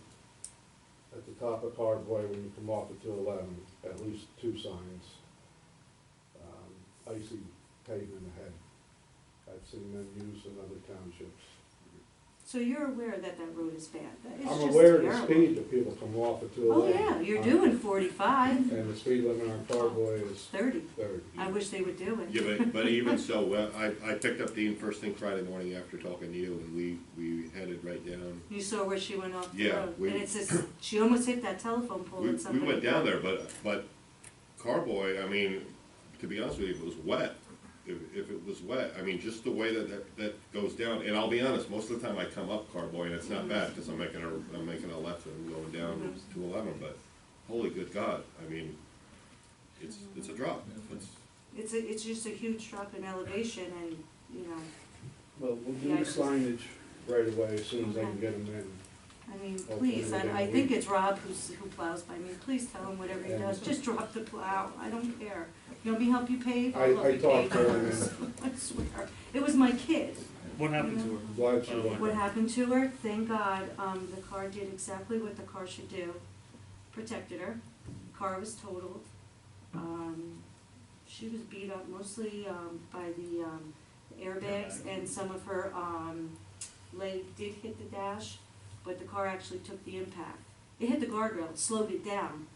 at the top of Carboy when you come off of 211, at least 2 signs. Icy pavement ahead. I've seen them used in other townships. So you're aware that road is bad? It's I'm just aware of the terrible. speed that people come off of Oh 211. yeah, you're doing 45. And the speed limit on Carboy is 30. 30. I wish they would do it. Yeah, but even so, I picked up Dean first thing Friday morning after talking to you, and we headed right down. You saw where she went off the Yeah, road, and it's just, she almost hit that telephone pole. We and somebody went down there, but Carboy, I mean, to be honest with you, if it was wet, if it was wet, I mean, just the way that goes down, and I'll be honest, most of the time I come up Carboy, and it's not bad, because I'm making a left and going down to 11, but holy good God, I mean, it's a drop. It's just a huge drop in elevation, and, you know, Well, we'll do Yeah, the I just- signage right away as soon as I can Okay. get them in. I mean, Hopefully please, within and I a think week. it's Rob who plows by me, please tell him whatever he does, just drop the plow, I don't care. You want me to help you pave? I'll help I you talked pave. to him I swear, it was my kid. What happened to her? Glad she went. What happened to her? Thank God, the car did exactly what the car should do, protected her. Car was totaled. She was beat up mostly, by the airbags, and some of her, leg did hit the dash, but the car actually took the impact. It hit the guardrail, it slowed it down,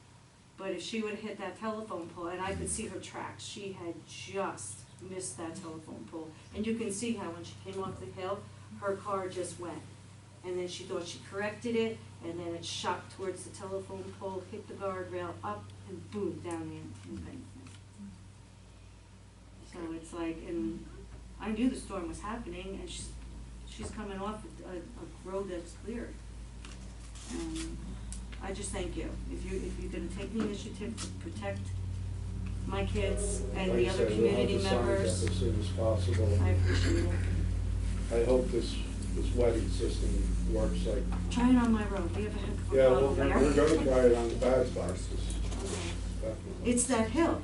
but if she would've hit that telephone pole, and I could see her tracks, she had just missed that telephone pole. And you can see how when she came off the hill, her car just went. And then she thought she corrected it, and then it shot towards the telephone pole, hit the guardrail, up, and boom, down the embankment. So it's like, and I knew the storm was happening, and she's coming off a road that's cleared. And I just thank you. If you're gonna take the initiative to protect my kids and the other community members, As soon as possible. I appreciate it. I hope this wetting system works like. Try it on my road, we have a heck of a Yeah, well, problem we're there. gonna try it on the bad spots. Okay. Definitely. It's that hill.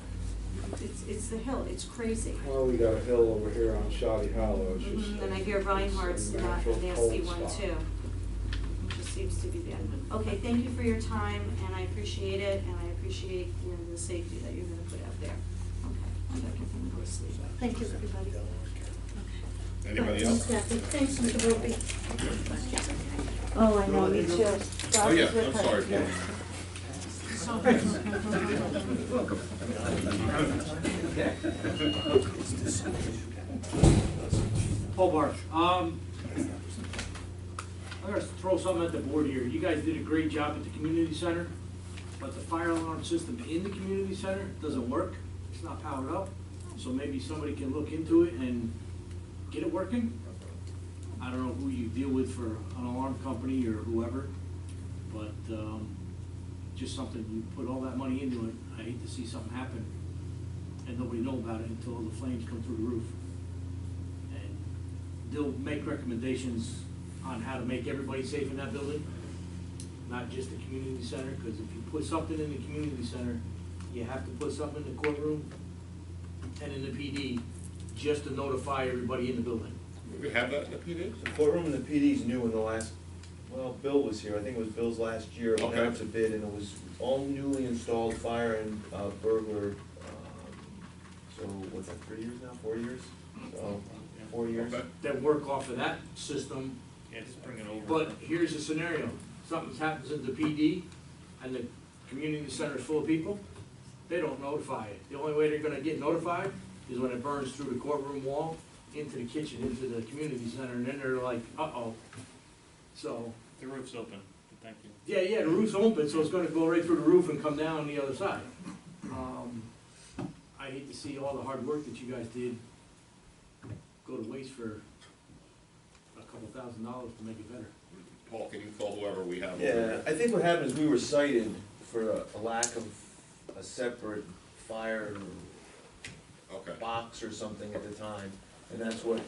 It's the hill, it's crazy. Well, we got a hill over here on Shoddy Hollow. It's just. And I hear Reinhardt's it's a not a natural nasty cold one spot. too. It just seems to be bad. Okay, thank you for your time, and I appreciate it, and I appreciate, you know, the safety that you're gonna put out there. Okay, I'm gonna go to sleep. Thank you, everybody. Anybody else? Thanks, Mr. Wilkie. Oh, I know, me too. Oh, yeah, I'm sorry, Paul. Paul Barth, I'm gonna throw something at the board here. You guys did a great job at the community center, but the fire alarm system in the community center doesn't work. It's not powered up, so maybe somebody can look into it and get it working. I don't know who you deal with for an alarm company or whoever, but, just something, you put all that money into it. I hate to see something happen and nobody know about it until the flames come through the roof. And they'll make recommendations on how to make everybody safe in that building, not just the community center, because if you put something in the community center, you have to put something in the courtroom and in the PD, just to notify everybody in the building. We have that in the PD? The courtroom and the PD's new in the last, well, Bill was here, I think it was Bill's last year, went Okay. out to bid, and it was all newly installed fire and burglar, so what's that, 3 years now, 4 years? So, 4 years. Okay. That work off of that system. Yeah, just bring it over. But here's the scenario, something happens at the PD and the community center is full of people, they don't notify it. The only way they're gonna get notified is when it burns through the courtroom wall, into the kitchen, into the community center, and then they're like, uh-oh. So, The roof's open, thank you. yeah, the roof's open, so it's gonna go right through the roof and come down the other side. I hate to see all the hard work that you guys did go to waste for a couple $1,000s to make it better. Paul, can you call whoever we have? Yeah, I think what happened is we were cited for a lack of a separate fire Okay. box or something at the time, and that's what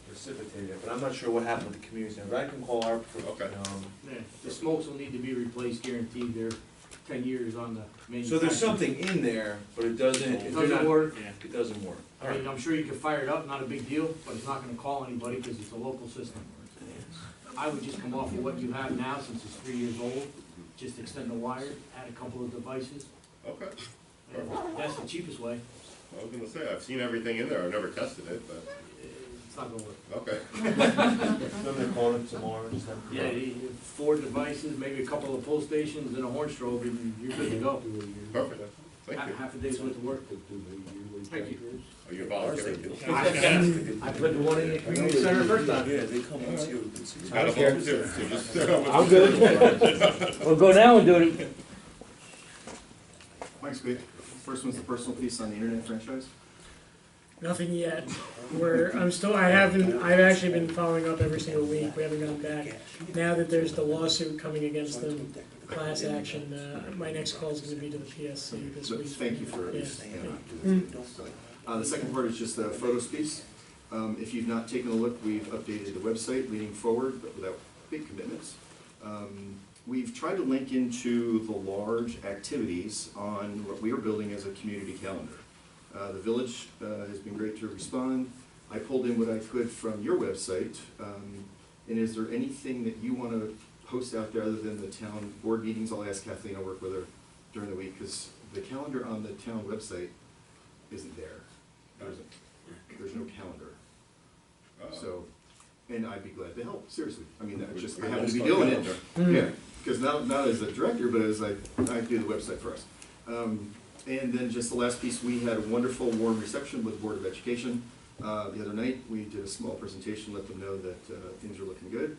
precipitated it, but I'm not sure what happened with the community center, but I can call our, Okay. Yeah, the smokes will need to be replaced, guaranteed, they're 10 years on the manufacturing. so there's something in there, but it doesn't, if It they're doesn't not, work. it doesn't work. I mean, I'm sure you can fire it up, not a big deal, but it's not gonna call anybody because it's a local system. I would just come off of what you have now, since it's 3 years old, just extend the wire, add a couple of devices. Okay. And that's the cheapest way. I was gonna say, I've seen everything in there, I've never tested it, but, It's not gonna work. okay. I'm gonna call them tomorrow and stuff. Yeah, 4 devices, maybe a couple of pull stations and a horn strobe, and you're good to go. Perfect, thank you. Half a day's worth of work. Thank you. Are you volunteering? I put the one in the community center first time. Yeah, they come and see you. Got a volunteer, so just. I'm good. We'll go now and do it. Mike's good. First one's the personal piece on the internet franchise. Nothing yet. I've actually been following up every single week. We haven't gotten back. Now that there's the lawsuit coming against them, class action, my next call is gonna be to the PSC this So week. thank you for at Yeah. least, the second part is just the photos piece. If you've not taken a look, we've updated the website leading forward, but without big commitments. We've tried to link into the large activities on what we are building as a community calendar. The village has been great to respond. I pulled in what I could from your website. And is there anything that you want to post out there other than the town board meetings? I'll ask Kathleen, I'll work with her during the week, because the calendar on the town website isn't there. There's no calendar. So, and I'd be glad to help, seriously. I mean, that's just, I happen to be doing it. Yeah, because not as a director, but as I do the website for us. And then just the last piece, we had a wonderful warm reception with the Board of Education. The other night, we did a small presentation, let them know that things are looking good.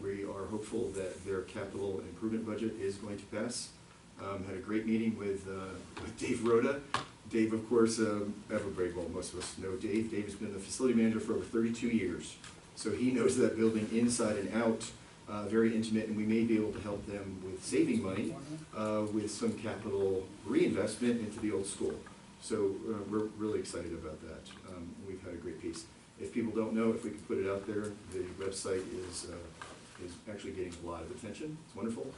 We are hopeful that their capital improvement budget is going to pass. Had a great meeting with Dave Rhoda. Dave, of course, well, most of us know Dave. Dave has been the facility manager for over 32 years. So he knows that building inside and out, very intimate, and we may be able to help them with saving money, with some capital reinvestment into the old school. So we're really excited about that. We've had a great piece. If people don't know, if we could put it out there, the website is actually getting a lot of attention. It's wonderful.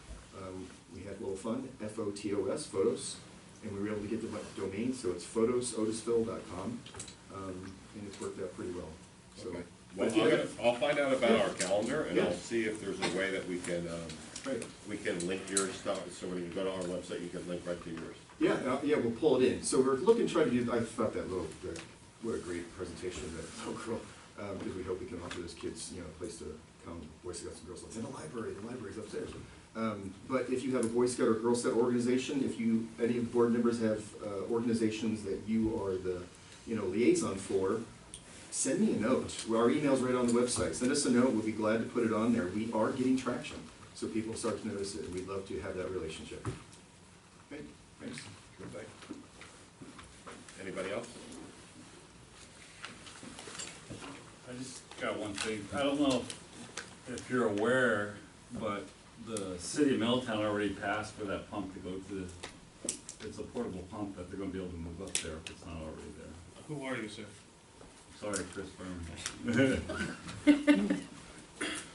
We had a little fun, FOTOS, photos, and we were able to get the domain, so it's photosotisville.com, and it's worked out pretty well. So, Okay. Well, I'll find out about our calendar, and I'll see if there's a way that we can link your stuff, so when you go to our website, you can link right to yours. Yeah, we'll pull it in. So we're looking to try to do, I thought what a great presentation, that little girl, because we hope we can offer those kids, a place to come, Boy Scouts and Girl Scouts, in the library's upstairs. But if you have a Boy Scout or Girl Scout organization, if any of the board members have organizations that you are the, liaison for, send me a note. Our email's right on the website. Send us a note, we'll be glad to put it on there. We are getting traction, so people start to notice it, and we'd love to have that relationship. Okay, thanks. Sure thing. Anybody else? I just got one thing. I don't know if you're aware, but the city of Middletown already passed for that pump to go to, it's a portable pump that they're gonna be able to move up there if it's not already there. Who are you, sir? Sorry, Chris Byrne.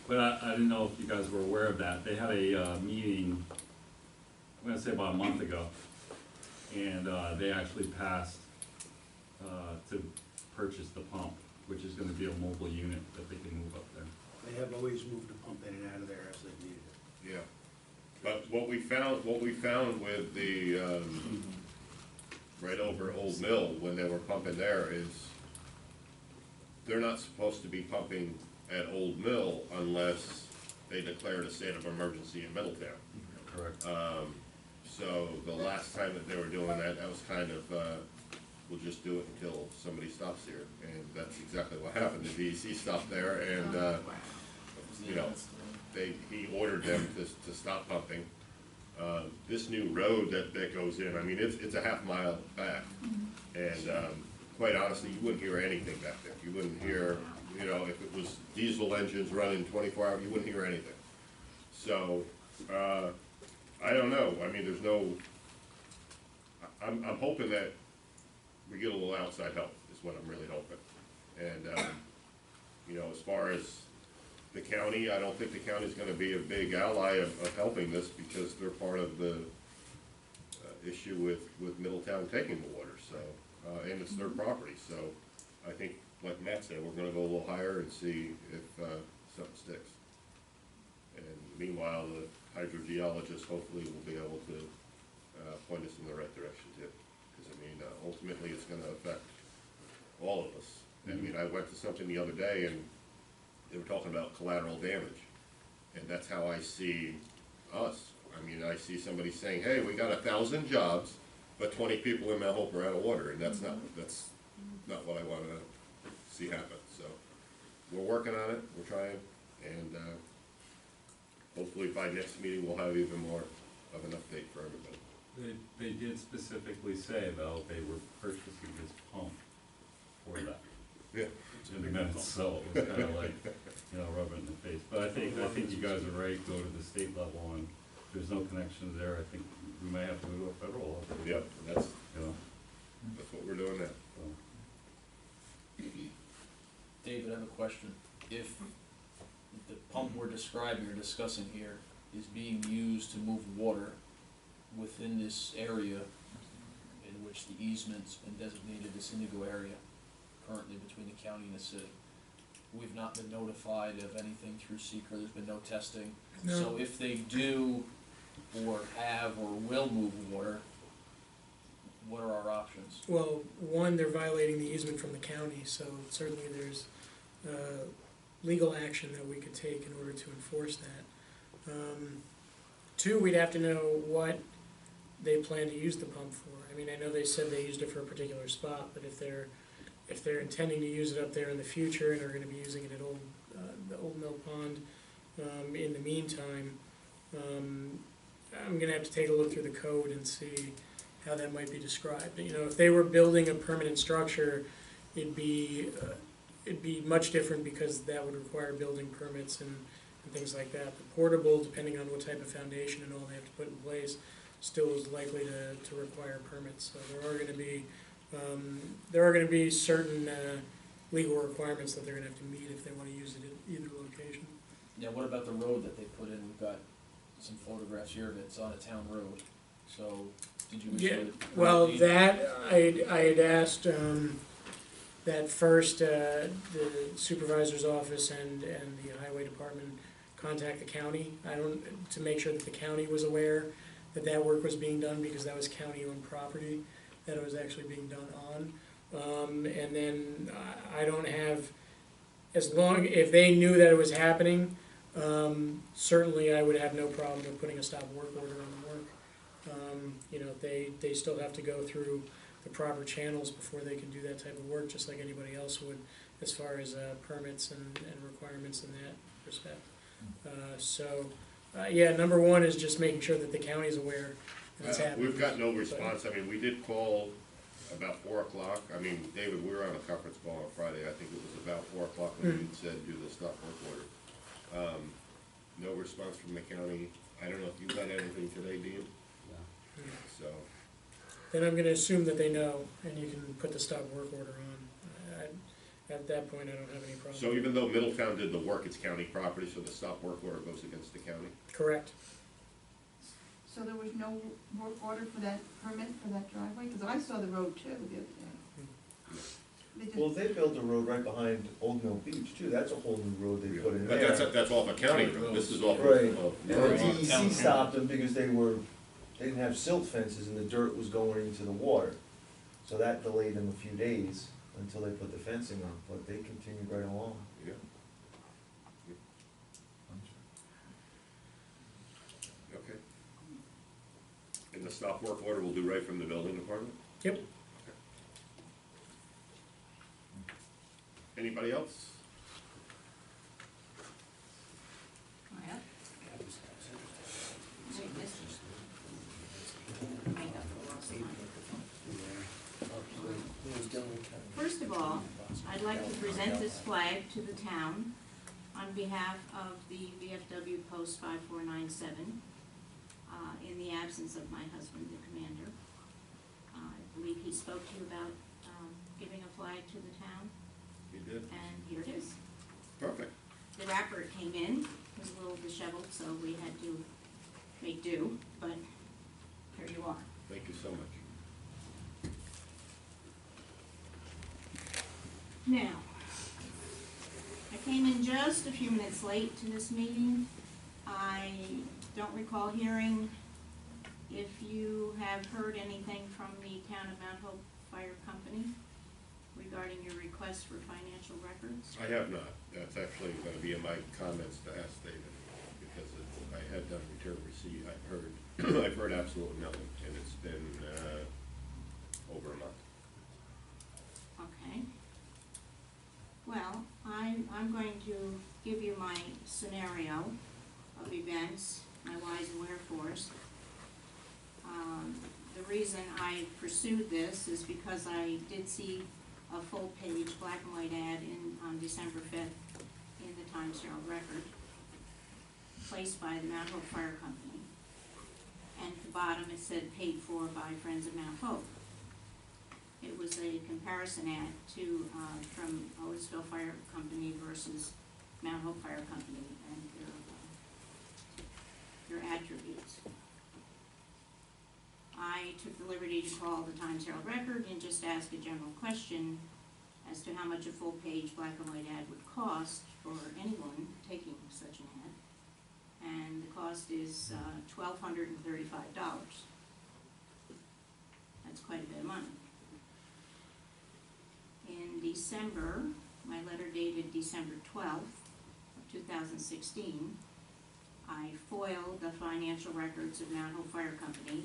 But I didn't know if you guys were aware of that. They had a meeting, I'm gonna say about a month ago, and they actually passed to purchase the pump, which is gonna be a mobile unit that they can move up there. They have always moved the pump in and out of there as they've needed it. Yeah. But what we found with the, right over Old Mill, when they were pumping there, is they're not supposed to be pumping at Old Mill unless they declared a state of emergency in Middletown. Correct. So the last time that they were doing that, that was kind of, we'll just do it until somebody stops here. And that's exactly what happened. The DEC stopped there and, he ordered them to stop pumping. This new road that goes in, I mean, it's a half-mile back. And quite honestly, you wouldn't hear anything back there. You wouldn't hear, if it was diesel engines running 24 hours, you wouldn't hear anything. So I don't know, I mean, there's no, I'm hoping that we get a little outside help, is what I'm really hoping. And, you know, as far as the county, I don't think the county's gonna be a big ally of helping this, because they're part of the issue with Middletown taking the water, so, and it's their property, so I think, like Matt said, we're gonna go a little higher and see if something sticks. And meanwhile, the hydrogeologist hopefully will be able to point us in the right direction too, because I mean, ultimately, it's gonna affect all of us. I mean, I went to something the other day, and they were talking about collateral damage, and that's how I see us. I mean, I see somebody saying, hey, we got 1,000 jobs, but 20 people in Mount Hope are out of water, and that's not what I wanna see happen. So, we're working on it, we're trying, and hopefully by next meeting, we'll have even more of an update for everybody. They did specifically say, though, they were purchasing this pump for that. Yeah. In the minutes, so it was kinda like, you know, rub it in the face. But I think you guys are right, go to the state level, and if there's no connections there, I think we may have to go to a federal level. Yep, that's, You know, that's what we're doing now. so. David, I have a question. If the pump we're describing or discussing here is being used to move water within this area in which the easement's been designated as Indigo area, currently between the county and the city, we've not been notified of anything through seeker, there's been no testing. No. So if they do, or have, or will move water, what are our options? Well, one, they're violating the easement from the county, so certainly there's legal action that we could take in order to enforce that. Two, we'd have to know what they plan to use the pump for. I mean, I know they said they used it for a particular spot, but if they're intending to use it up there in the future and are gonna be using it at the Old Mill Pond, in the meantime, I'm gonna have to take a look through the code and see how that might be described. You know, if they were building a permanent structure, it'd be much different, because that would require building permits and things like that. The portable, depending on what type of foundation and all they have to put in place, still is likely to require permits. So there are gonna be certain legal requirements that they're gonna have to meet if they wanna use it at either location. Yeah, what about the road that they put in? We've got some photographs here of it, it's on a town road, so did you Yeah, issue it? well, that, I had asked, that first, the supervisor's office and the highway department contact the county. To make sure that the county was aware that work was being done, because that was county-owned property that it was actually being done on. And then I don't have, if they knew that it was happening, certainly I would have no problem with putting a stop work order on the work. You know, they still have to go through the proper channels before they can do that type of work, just like anybody else would, as far as permits and requirements in that respect. Yeah, number one is just making sure that the county's aware that it's happening. We've got no response. I mean, we did call about 4 o'clock. I mean, David, we were on a conference call on Friday. I think it was about 4 o'clock when you said do the stop work order. No response from the county. I don't know if you got anything today, Dean? Yeah. So. Then I'm gonna assume that they know, and you can put the stop work order on. At that point, I don't have any problem. So even though Middletown did the work, it's county property, so the stop work order goes against the county? Correct. So there was no work order for that permit for that driveway? Because I saw the road too the other day. They just- Well, they built a road right behind Old Mill Beach too, that's a whole new road they put in But there. that's off a county road. This is off Right, of. and the DEC stopped them because they didn't have silt fences and the dirt was going into the water. So that delayed them a few days until they put the fencing on, but they continued right along. Yeah. Okay. And the stop work order will do right from the building department? Yep. Anybody else? First of all, I'd like to present this flag to the town on behalf of the VFW Post 5497 in absence of my husband, the commander. I believe he spoke to you about giving a flag to the town, You did? and here it is. Perfect. The wrapper came in, it was a little disheveled, so we had to make do, but here you are. Thank you so much. Now, I came in just a few minutes late to this meeting. I don't recall hearing if you have heard anything from the Town of Mount Hope Fire Company regarding your request for financial records. I have not. That's actually gonna be in my comments to ask David, because I had done return receipt. I've heard, I've heard absolutely nothing, and it's been, over a month. Okay. Well, I'm going to give you my scenario of events, my whys and wherefores. The reason I pursued this is because I did see a full-page black and white ad on December 5th in the Times Herald Record, placed by the Mount Hope Fire Company. And at the bottom it said, paid for by Friends of Mount Hope. It was a comparison ad to, from Otisville Fire Company versus Mount Hope Fire Company and their attributes. I took the liberty to call the Times Herald Record and just ask a general question as to how much a full-page black and white ad would cost for anyone taking such an ad. And the cost is $1,235. That's quite a bit of money. In December, my letter dated December 12th of 2016, I foiled the financial records of Mount Hope Fire Company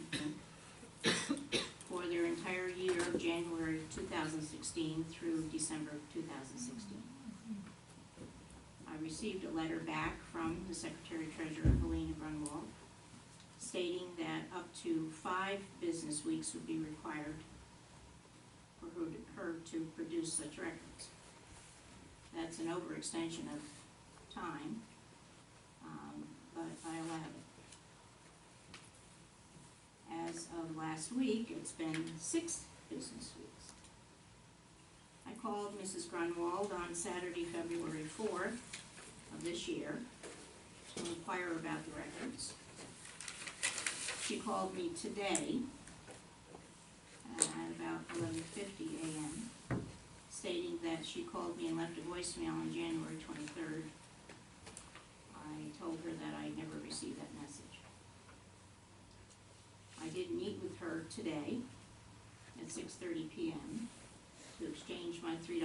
for their entire year of January 2016 through December 2016. I received a letter back from the Secretary-Treasurer, Helena Grunwald, stating that up to 5 business weeks would be required for her to produce such records. That's an overextension of time, but I allowed it. As of last week, it's been 6 business weeks. I called Mrs. Grunwald on Saturday, February 4th of this year to inquire about the records. She called me today at about 11:50 a.m., stating that she called me and left a voicemail on January 23rd. I told her that I never received that message. I did meet with her today at 6:30 p.m. to exchange my $3.75,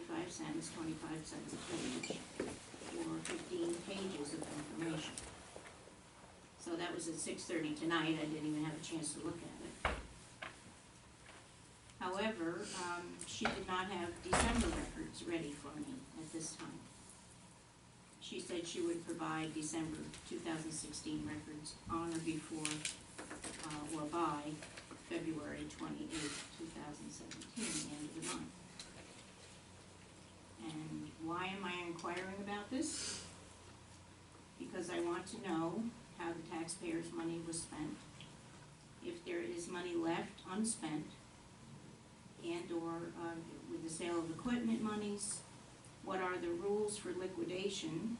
25 cents each, for 15 pages of information. So that was at 6:30 tonight. I didn't even have a chance to look at it. However, she did not have December records ready for me at this time. She said she would provide December 2016 records on or before or by February 28th, 2017, the end of the month. And why am I inquiring about this? Because I want to know how the taxpayers' money was spent, if there is money left unspent, and or with the sale of equipment monies, what are the rules for liquidation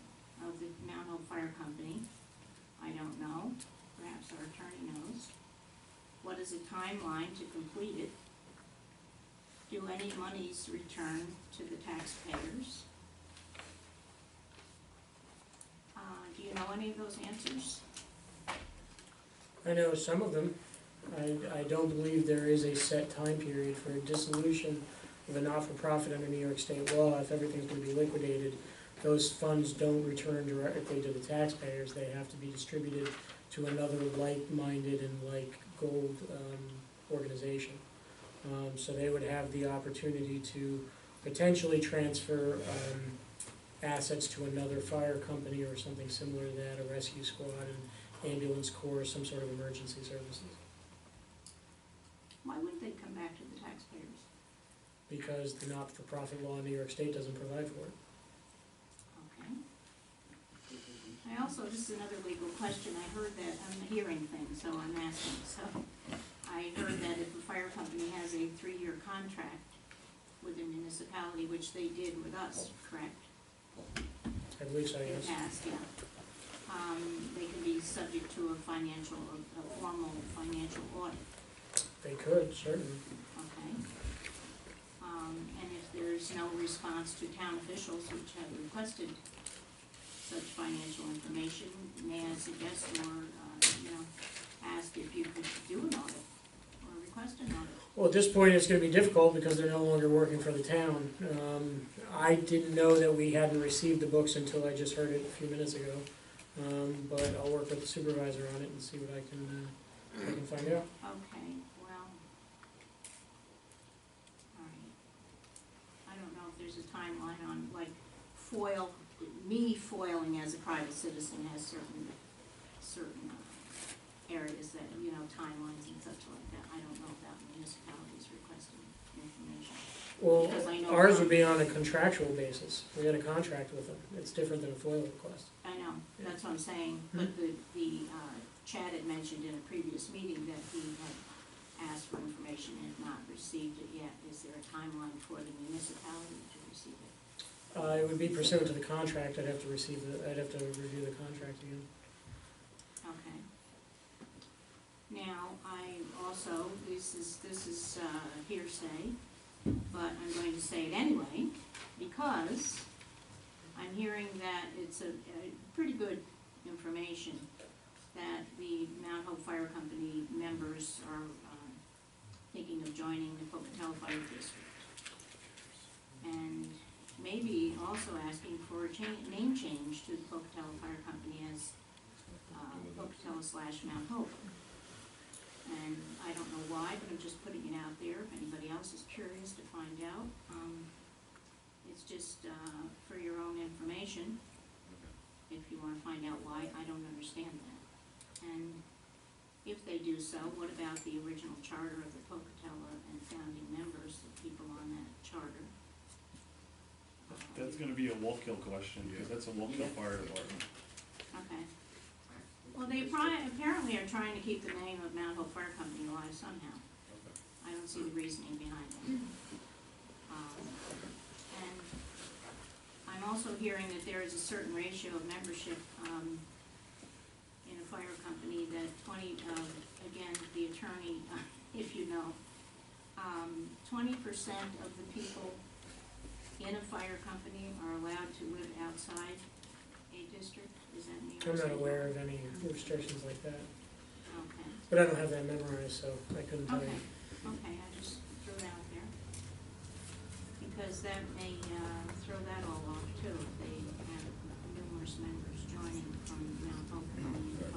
of the Mount Hope Fire Company? I don't know. Perhaps our attorney knows. What is a timeline to complete it? Do any monies return to the taxpayers? Do you know any of those answers? I know some of them. I don't believe there is a set time period for dissolution of a not-for-profit under New York State law. If everything's going to be liquidated, those funds don't return directly to the taxpayers. They have to be distributed to another like-minded and like-gold organization. So they would have the opportunity to potentially transfer assets to another fire company or something similar to that, a rescue squad, an ambulance corps, some sort of emergency services. Why wouldn't they come back to the taxpayers? Because the not-for-profit law in New York State doesn't provide for it. Okay. I also, this is another legal question, I heard that, I'm hearing things, so I'm asking, so. I heard that if a fire company has a 3-year contract with a municipality, which they did with us, correct? I believe so, In the yes. past, yeah. They can be subject to a formal financial audit, They could, certainly. okay? And if there's no response to town officials which have requested such financial information, may I suggest or, ask if you could do an audit or request an audit? Well, at this point, it's gonna be difficult because they're no longer working for the town. I didn't know that we hadn't received the books until I just heard it a few minutes ago. But I'll work with the supervisor on it and see what I can find out. Okay, well, all right. I don't know if there's a timeline on, like, me foiling as a private citizen has certain areas that, timelines and such like that. I don't know about municipalities requesting information. Well, Because I know ours would be on a contractual basis. We got a contract with them. It's different than a FOIL request. I know, that's what I'm saying, but Chad had mentioned in a previous meeting that he had asked for information and had not received it yet. Is there a timeline for the municipality to receive it? It would be pursuant to the contract. I'd have to review the contract again. Okay. Now, I also, this is hearsay, but I'm going to say it anyway, because I'm hearing that it's a pretty good information that the Mount Hope Fire Company members are thinking of joining the Pocatello Fire District. And maybe also asking for a name change to the Pocatello Fire Company as Pocatello/Mount Hope. And I don't know why, but I'm just putting it out there if anybody else is curious to find out. It's just for your own information. If you want to find out why, I don't understand that. And if they do so, what about the original charter of the Pocatello and founding members, the people on that charter? That's gonna be a Wolfkill question, because that's a Wolfkill Fire Department. Okay. Well, they apparently are trying to keep the name of Mount Hope Fire Company alive somehow. I don't see the reasoning behind it. And I'm also hearing that there is a certain ratio of membership in a fire company that again, the attorney, if you know, 20% of the people in a fire company are allowed to live outside a district. Is that New York I'm not City? aware of any restrictions like that. Okay. But I don't have that memorized, so I couldn't tell you. Okay, I just threw it out there. Because that may throw that all off too, if they have numerous members joining from Mount Hope.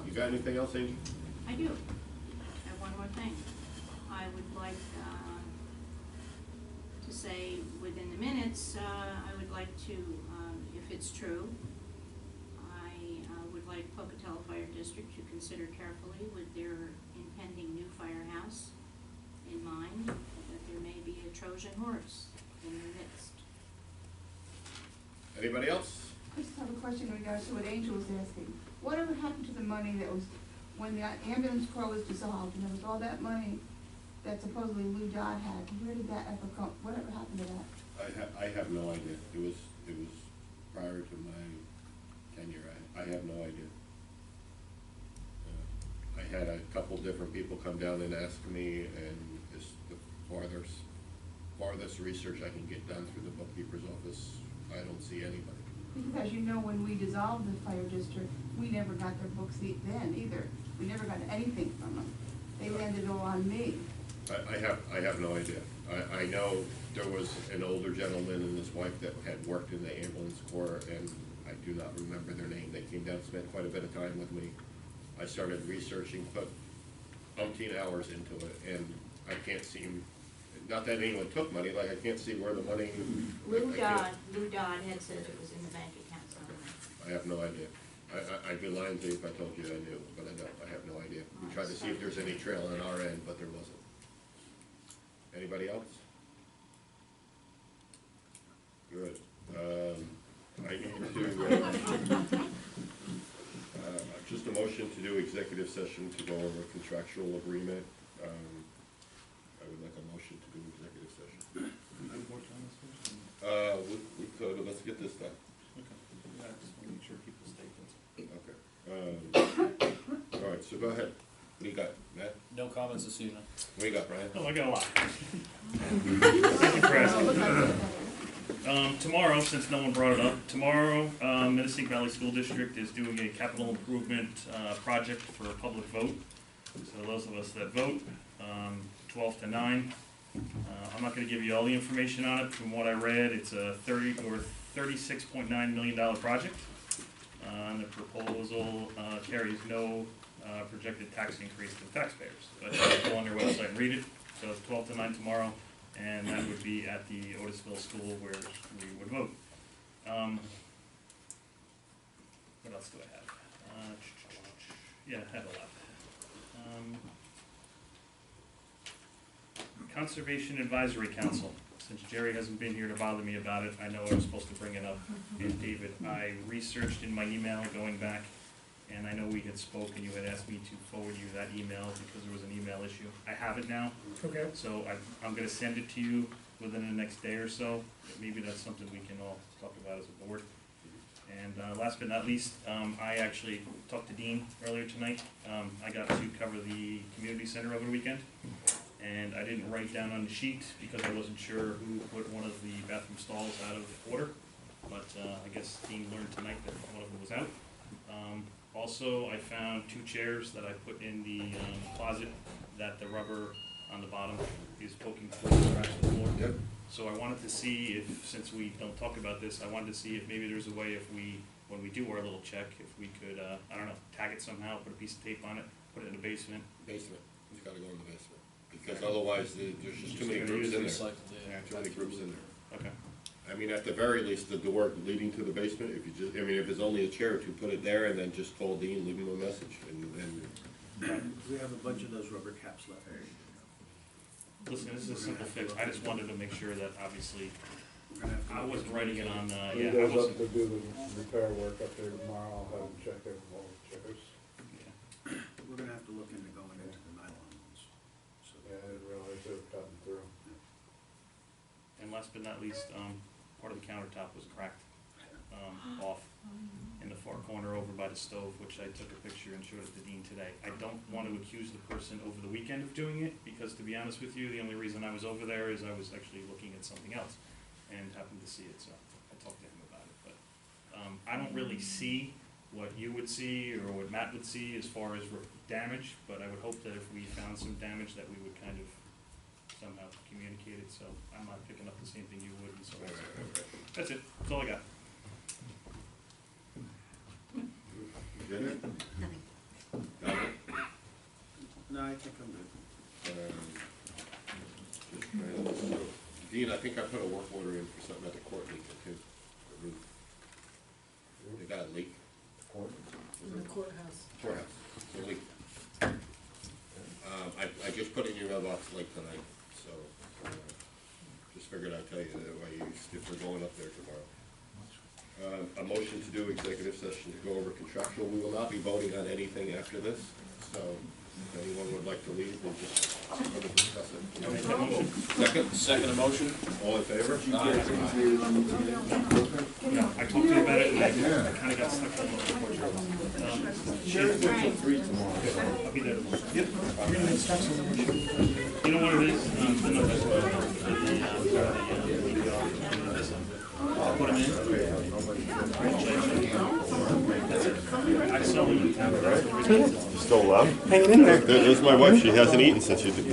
You got anything else, Angie? I do. I have one more thing. I would like to say within the minutes, I would like to, if it's true, I would like Pocatello Fire District to consider carefully with their impending new firehouse in mind, that there may be a Trojan horse in their midst. Anybody else? I just have a question in regards to what Angel was asking. Whatever happened to the money that was, when the ambulance corps was dissolved, and there was all that money that supposedly Lou Dodd had, where did that ever come, whatever happened to that? I have no idea. It was prior to my tenure. I have no idea. I had a couple different people come down and ask me, and it's the farthest research I can get done through the bookkeeper's office. I don't see anybody. Because you know, when we dissolved the fire district, we never got their books then either. We never got anything from them. They landed all on me. I have no idea. I know there was an older gentleman and his wife that had worked in the ambulance corps, and I do not remember their name. They came down, spent quite a bit of time with me. I started researching, put umpteen hours into it, and I can't seem, not that anyone took money, like I can't see where the money. Lou Dodd had said it was in the bank account somewhere. I have no idea. I'd be lying to you if I told you I knew, but I don't. I have no idea. We tried to see if there's any trail on our end, but there wasn't. Anybody else? Good. I need to, executive session to go over a contractual agreement. I would like a motion to do executive session. We could, let's get this done. Okay. Yeah, I just want to make sure people stay. Okay. All right, so go ahead. What do you got, Matt? No comments this evening. What do you got, Brian? Oh, I got a lot. Thank you for asking. Tomorrow, since no one brought it up, tomorrow, Minnesink Valley School District is doing a capital improvement project for a public vote. So those of us that vote, 12 to 9. I'm not going to give you all the information on it. From what I read, it's a $36.9 million project. And the proposal carries no projected tax increase to taxpayers. But go on their website and read it. So it's 12 to 9 tomorrow, and that would be at the Otisville School where we would vote. What else do I have? Yeah, I have a lot. Conservation Advisory Council. Since Jerry hasn't been here to bother me about it, I know I was supposed to bring it up. And David, I researched in my email going back, and I know we had spoken, you had asked me to forward you that email because there was an email issue. I have it now. Okay. So I'm gonna send it to you within the next day or so. Maybe that's something we can all talk about as a board. And last but not least, I actually talked to Dean earlier tonight. I got to cover the community center over the weekend. And I didn't write down on the sheet because I wasn't sure who put one of the bathroom stalls out of order. But I guess Dean learned tonight that one of them was out. Also, I found 2 chairs that I put in the closet that the rubber on the bottom is poking through the cracks of the floor. Yep. So I wanted to see if, since we don't talk about this, I wanted to see if maybe there's a way if we, when we do our little check, if we could, I don't know, tag it somehow, put a piece of tape on it, put it in the basement. Basement. It's gotta go in the basement. Because otherwise, there's just too many groups in there. Yeah, too many groups in there. Okay. I mean, at the very least, the door leading to the basement, if you just, I mean, if there's only a chair or two, put it there and then just call Dean, leave him a message and We have a bunch of those rubber caps left. Listen, this is a simple fix. I just wanted to make sure that obviously, I wasn't writing it on, He yeah, I goes up wasn't. to do the repair work up there tomorrow, I'll have him check out all the chairs. We're gonna have to look into going into the nylon ones. So Yeah, I didn't realize they were cutting through. And last but not least, part of the countertop was cracked, off in the far corner over by the stove, which I took a picture and showed it to Dean today. I don't want to accuse the person over the weekend of doing it, because to be honest with you, the only reason I was over there is I was actually looking at something else and happened to see it, so I talked to him about it. But I don't really see what you would see or what Matt would see as far as damage, but I would hope that if we found some damage that we would kind of somehow communicate it, so I'm not picking up the same thing you would and so on. That's it, that's all I got. Nothing. No, I think I'm good. Dean, I think I put a work order in for something at the court leak too. The roof. They got a leak. In the courthouse. Courthouse, it's a leak. I just put it in your mailbox late tonight, so, just figured I'd tell you that way, if we're going up there tomorrow. A motion to do executive session to go over contractual, we will not be voting on anything after this, so if anyone would like to leave, we'll just discuss it. Second motion. All in favor? Yeah, I talked to you about it, and I kinda got stuck on the I'll be there tomorrow. Yep. You know what it is? I'll put them in. I saw them in town. Still alive? Hanging in there. There's my wife, she hasn't eaten since you did.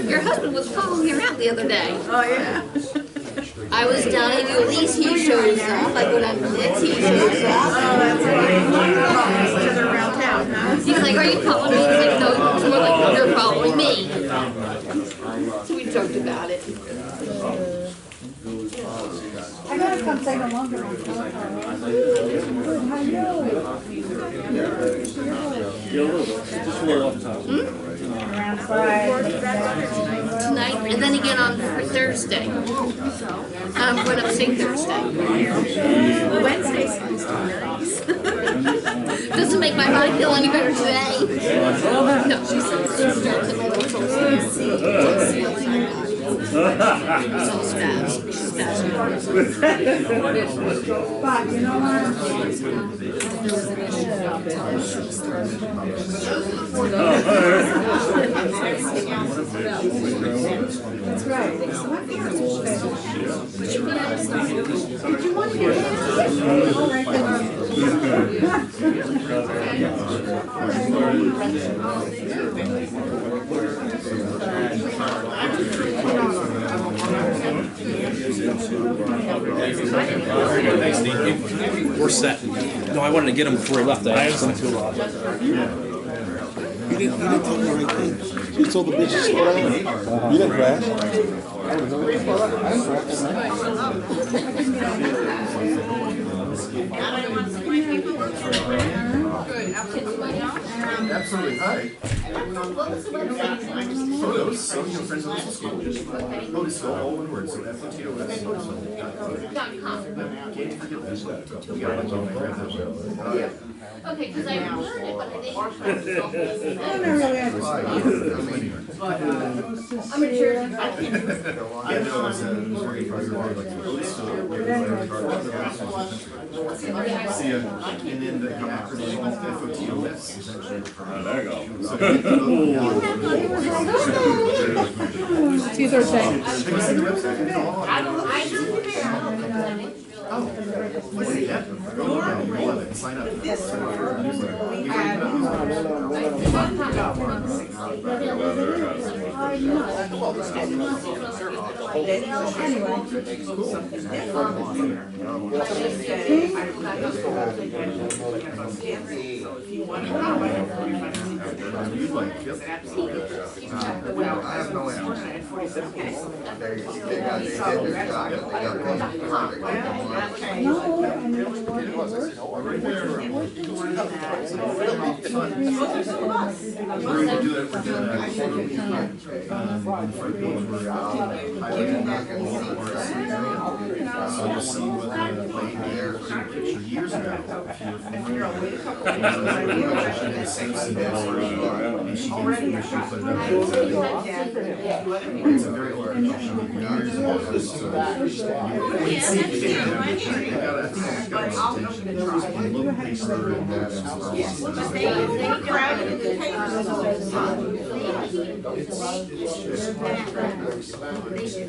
Your husband was following me around the other day. Oh, yeah. I was down at Ulysses, he shows up. I go down to Liz, he shows up. Oh, that's right. Around town, huh? He's like, are you following me? He's like, no, it's more like, you're following me. So we joked about it. I gotta come say no longer on telephone. Good, how are you? Tonight, and then again on Thursday. I'm going upstate Thursday. Wednesday sounds too nice. Doesn't make my mind feel any better today. No, she said it's starts at my little But you know what? That's right. Did you want to get all right, Thanks, Steve. We're set. No, I wanted to get him before he left. I asked him to. You didn't tell me the right thing. You told the bitch to slow down. You didn't crash. Absolutely, hi. Photos, so your friends of the school. Photos, so all one word, so FOTOS. Okay, because I heard it, but I didn't. I'm a Jersey. I know, it was very like see, and then the acronym FOTOS is actually. There you go. See you Thursday. Oh, yeah. Sign up. Years ago, it's a very large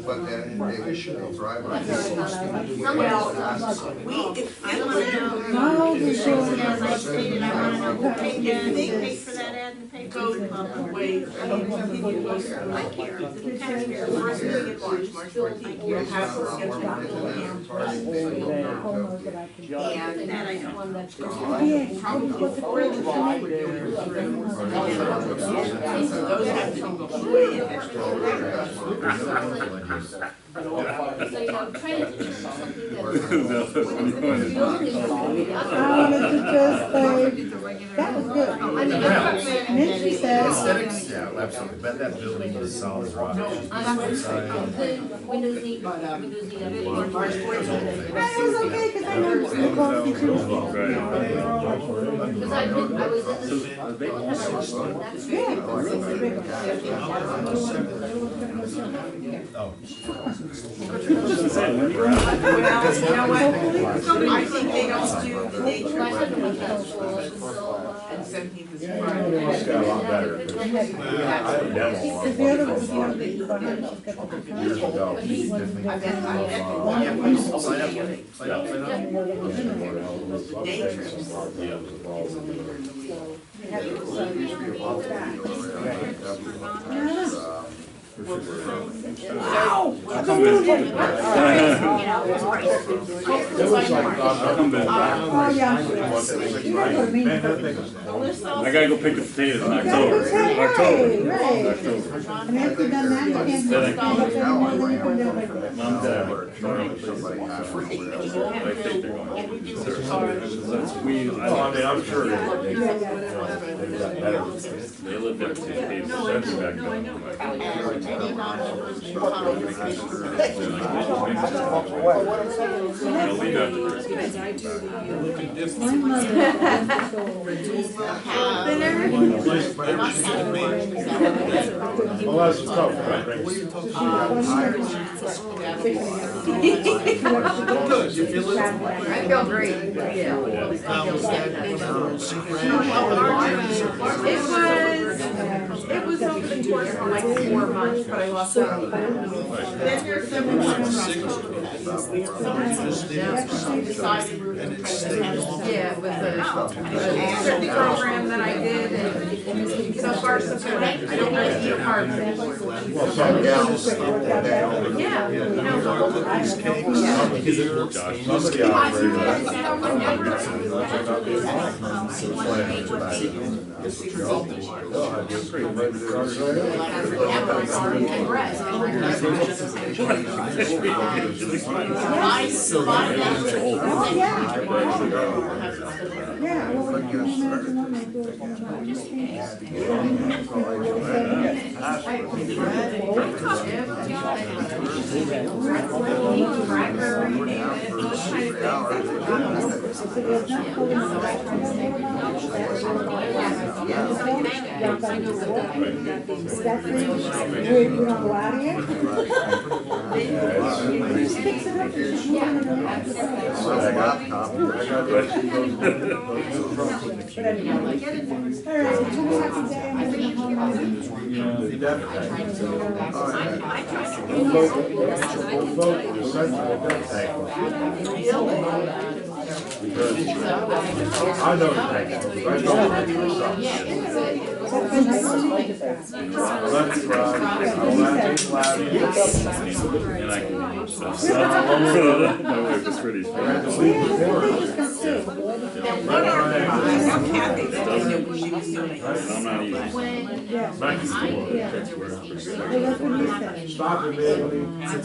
but then they issue a driver. For that ad in the paper. Go I care. The taxpayer, first meeting in March 14th. We'll have her scheduled. And that I know. Probably before the meeting. Those have to go way in. So, you know, trying to teach something that. that was good. And then she said. Aesthetics, yeah, absolutely, but that building is solid as rock. Windows need March 14th. That was okay, because I know it's the coffee too. Because I was in I think they don't do the nature one. And 17th is Friday. It was like, I'll come back. Oh, yeah. You know what I mean? I gotta go pick the potatoes in October. Right, October. right. October. And after you've done that, you can't do it anymore than you can do it. Mom's dad. I think they're going to. I'm sure. They live there too. That's back I'll leave after Christmas. My mother Well, that's tough, right? Good, you feel it? I feel great. It was over the course of like 4 months, but I lost 7 pounds. Then there's some yeah, it was a certain program that I did, and so far so good. I don't really eat carbs anymore. Well, some gals, Yeah, you know, these cakes, because it works. Somebody operated Yeah, well, can you imagine what my daughter's gonna buy? We don't go out here? Fix it up. But anyway, all right, have a happy day. I'm gonna go I know the thing. I And I can eat stuff. My wife is pretty strong. I'm not eating. That's where I'm pretty good. Stop it, man. Shut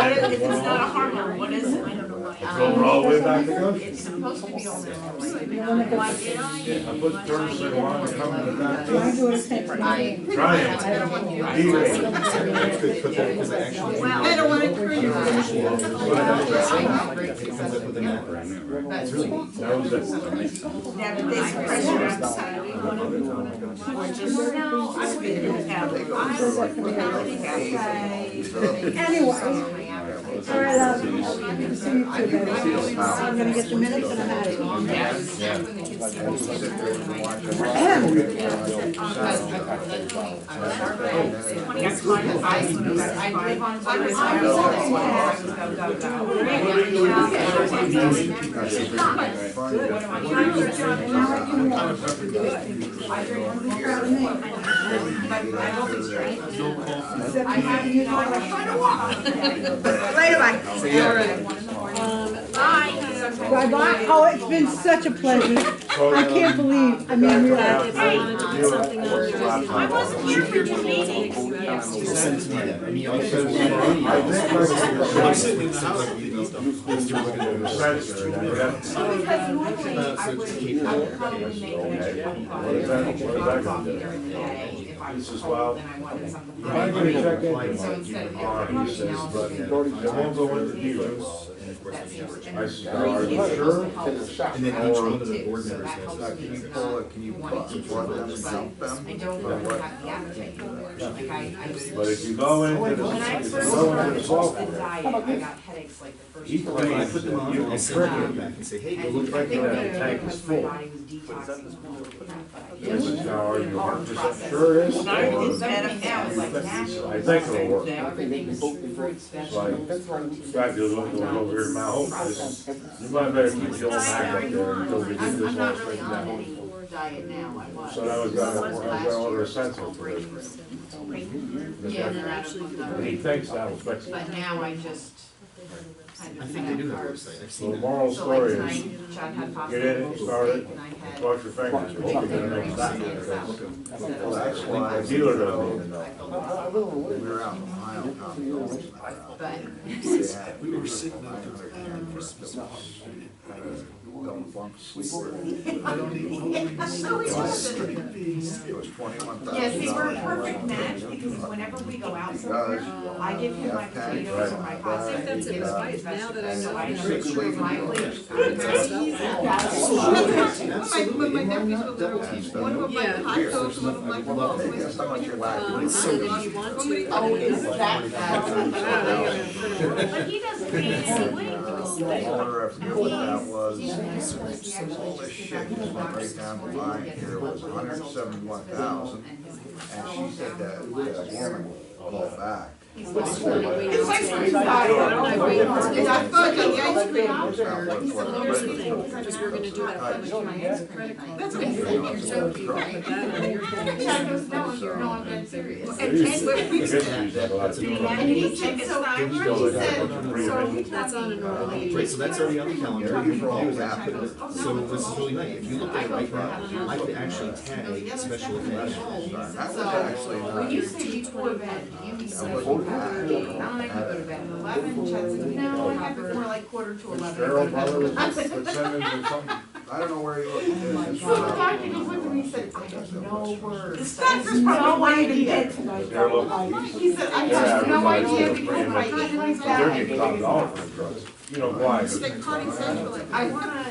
If it's not a hormone, what is it? I don't know why. Go all the way back to Goshen. It's supposed to be on there. Why did I put Thursday on and coming to that. My daughter takes me. Try it. Eat it. I don't want to encourage you. That's really neat. That was it. Yeah, but there's pressure outside. Or just, no, I would be Catholic. Anyway. All right, love. See you too, baby. I'm gonna get the minutes and I'm out of here. Later, bye. Bye-bye. Oh, it's been such a pleasure. I can't believe, I mean, really. I wasn't here for your meeting. This is wild. I'm gonna check in. He says, but it won't go into dealers. I said, are you sure? And then each one of the board members has, can you pull it, can you support them and help them? But if you go into the software, each I put them on, I'll send them back and say, hey, it looks like that tank is full. Now, are you 100% sure it is? I think it'll work. So I got to look over here. You might better keep your own back up there until we get this I'm all not really straightened on out. any diet now, I was. So now we've got, I was we're last gonna order year, a sensor so for this. yeah, they're out of He thinks that will fix it. But now I just. I think they do have a website, I've So seen the it. moral So like story tonight, is, Chad had pasta get in it, with start it, steak, and I had cross your fingers, you hope you get an next time. Well, that's why. The dealer doesn't even know. We were out in Ohio. But We were sitting out there on Christmas. Double bunk sleep. I don't even. So it wasn't. It was 21,000. Yes, they were a perfect match because whenever we go out somewhere, I give him my potatoes or my pasta. I think that's he gives me advice, his now that I vegetables. know. So I never choose my plate. My nephews were little, one of them like hot dogs, one of them like waffles. If you want to. Oh, is that But But he doesn't need any wings. That was, all this shit just went right down the line, here was 171,000, and she said that woman called back. It's ice cream time. That's good, the ice cream. Here's the thing, because we're gonna do that credit card. That's what he said. You're joking, but that on your thing. Chad goes, no, I'm dead serious. I guess we should have a lot of people. And he said, so I he said, That's on a normal meeting. Right, so that's already on the calendar, you can do that. So this is really nice, if you look at it right now, I could actually tag special events. That was actually when you nice. say before bed, do you mean like 9, you go to bed at 11, Chad said, no, I have before like quarter to 11. Farrell Brothers, Fitzsimmons or something. I don't know where you looked. So the doctor just looked at me and said, I have no words. The doctor's probably no idea. They're looking. He said, I have no idea because my evenings They're out. getting $1,000 for the drugs. You know why? They're cutting central. I wanna,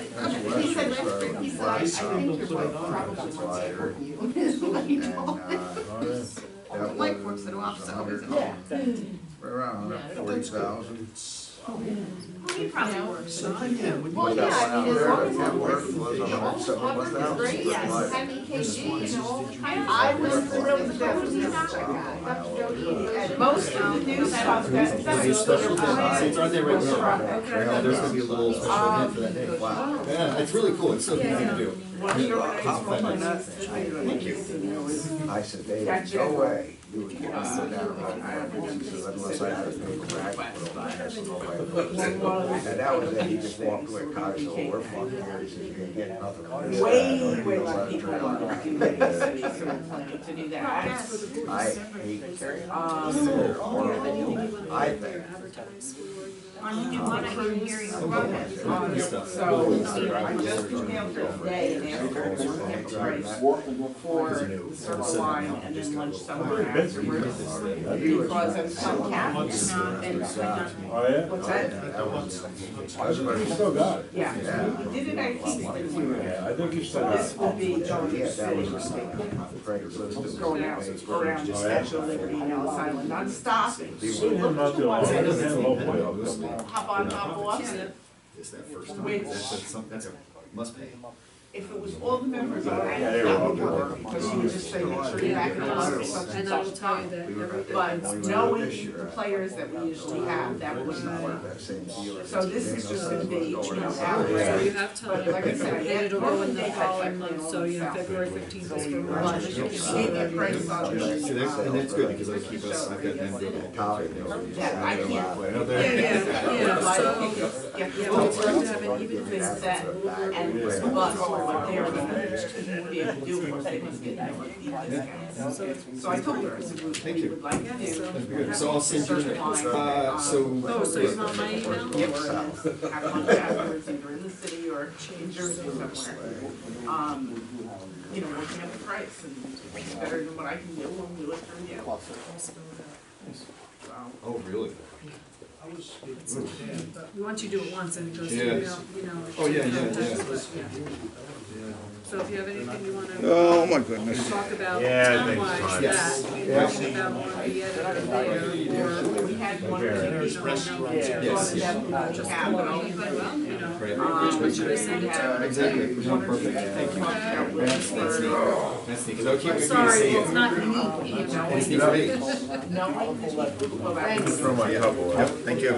He said last week, he said, I think your wife probably wants to work you. Oh, yeah. Mike works at an office, always at home. Around 140,000. He probably works. Well, yeah, I mean, as long as That work it's was 171,000. great, yes, 70 kg, you know, I was thrilled with that. and most of the new stuff that. There's a special event, it's right there right now. There's gonna be a little special event for that day. Wow. Yeah, it's really cool, it's so easy to do. Thank you. I said, David, no way. You would get us down on he says, unless I had to pay the back. And that was it, he just walked away, cars, so we're fucking here, he says, you're gonna get nothing. Way less people are in the city to do that. I hate I think. On you want to hear you run it. So I just emailed her today and asked her if she have a price for the Circle Line and then lunch somewhere afterwards. Because of some cap and Oh, yeah? what's that? You still got it. Yeah, he did it at Kingston. Yeah, I think you said This that. will be going to Yeah, the that was city. Going out around the Statue of Liberty and Ellis Island, not stopping. Seen him out there, like, hand low way up there. Hop on, hop off. It's that first time, Which- that's a must pay. If it was all the members of Yeah, they it, were that all would good. work, because you would just say, make sure you back it up, such and And I will such tell you time. that every. But knowing the players that we usually have, that wouldn't work. So this is just gonna be, you know, So you outright. have time, But like I said, and it'll go in the they following had month, so you know, February 15th is for But March. she gave me a price on And it. that's good, because I keep us, I've got them go to the college. Yeah, I can't. Yeah, so, Yeah, yeah, it's going to have an even things fix. that, and the bus or what they're gonna be able to do, of course, they must get discounts. So I told her, I said, Thank we you. would like to do. That'd be good. So I'll send you, so. Oh, so you want my email? Yep, have lunch afterwards, either in the city or in Jersey somewhere. You know, working up the price, and it's better than what I can do, we'll do it through you. So, Oh, really? We want you to do it once and it goes to Yeah. email, you know. Oh, yeah. So if you have anything you wanna. Oh, my goodness. Talk about Yeah, I think town-wise, so. that, we talked about one of the editor there, we had one of the restaurants. Yes, Yeah. just well, you know, what should I send it to? Exactly, no, perfect, thank you. That's neat, because I'll keep it. Sorry, well, it's not unique, It's neat for me. No, I think people go back. From my couple. Yep, thank you.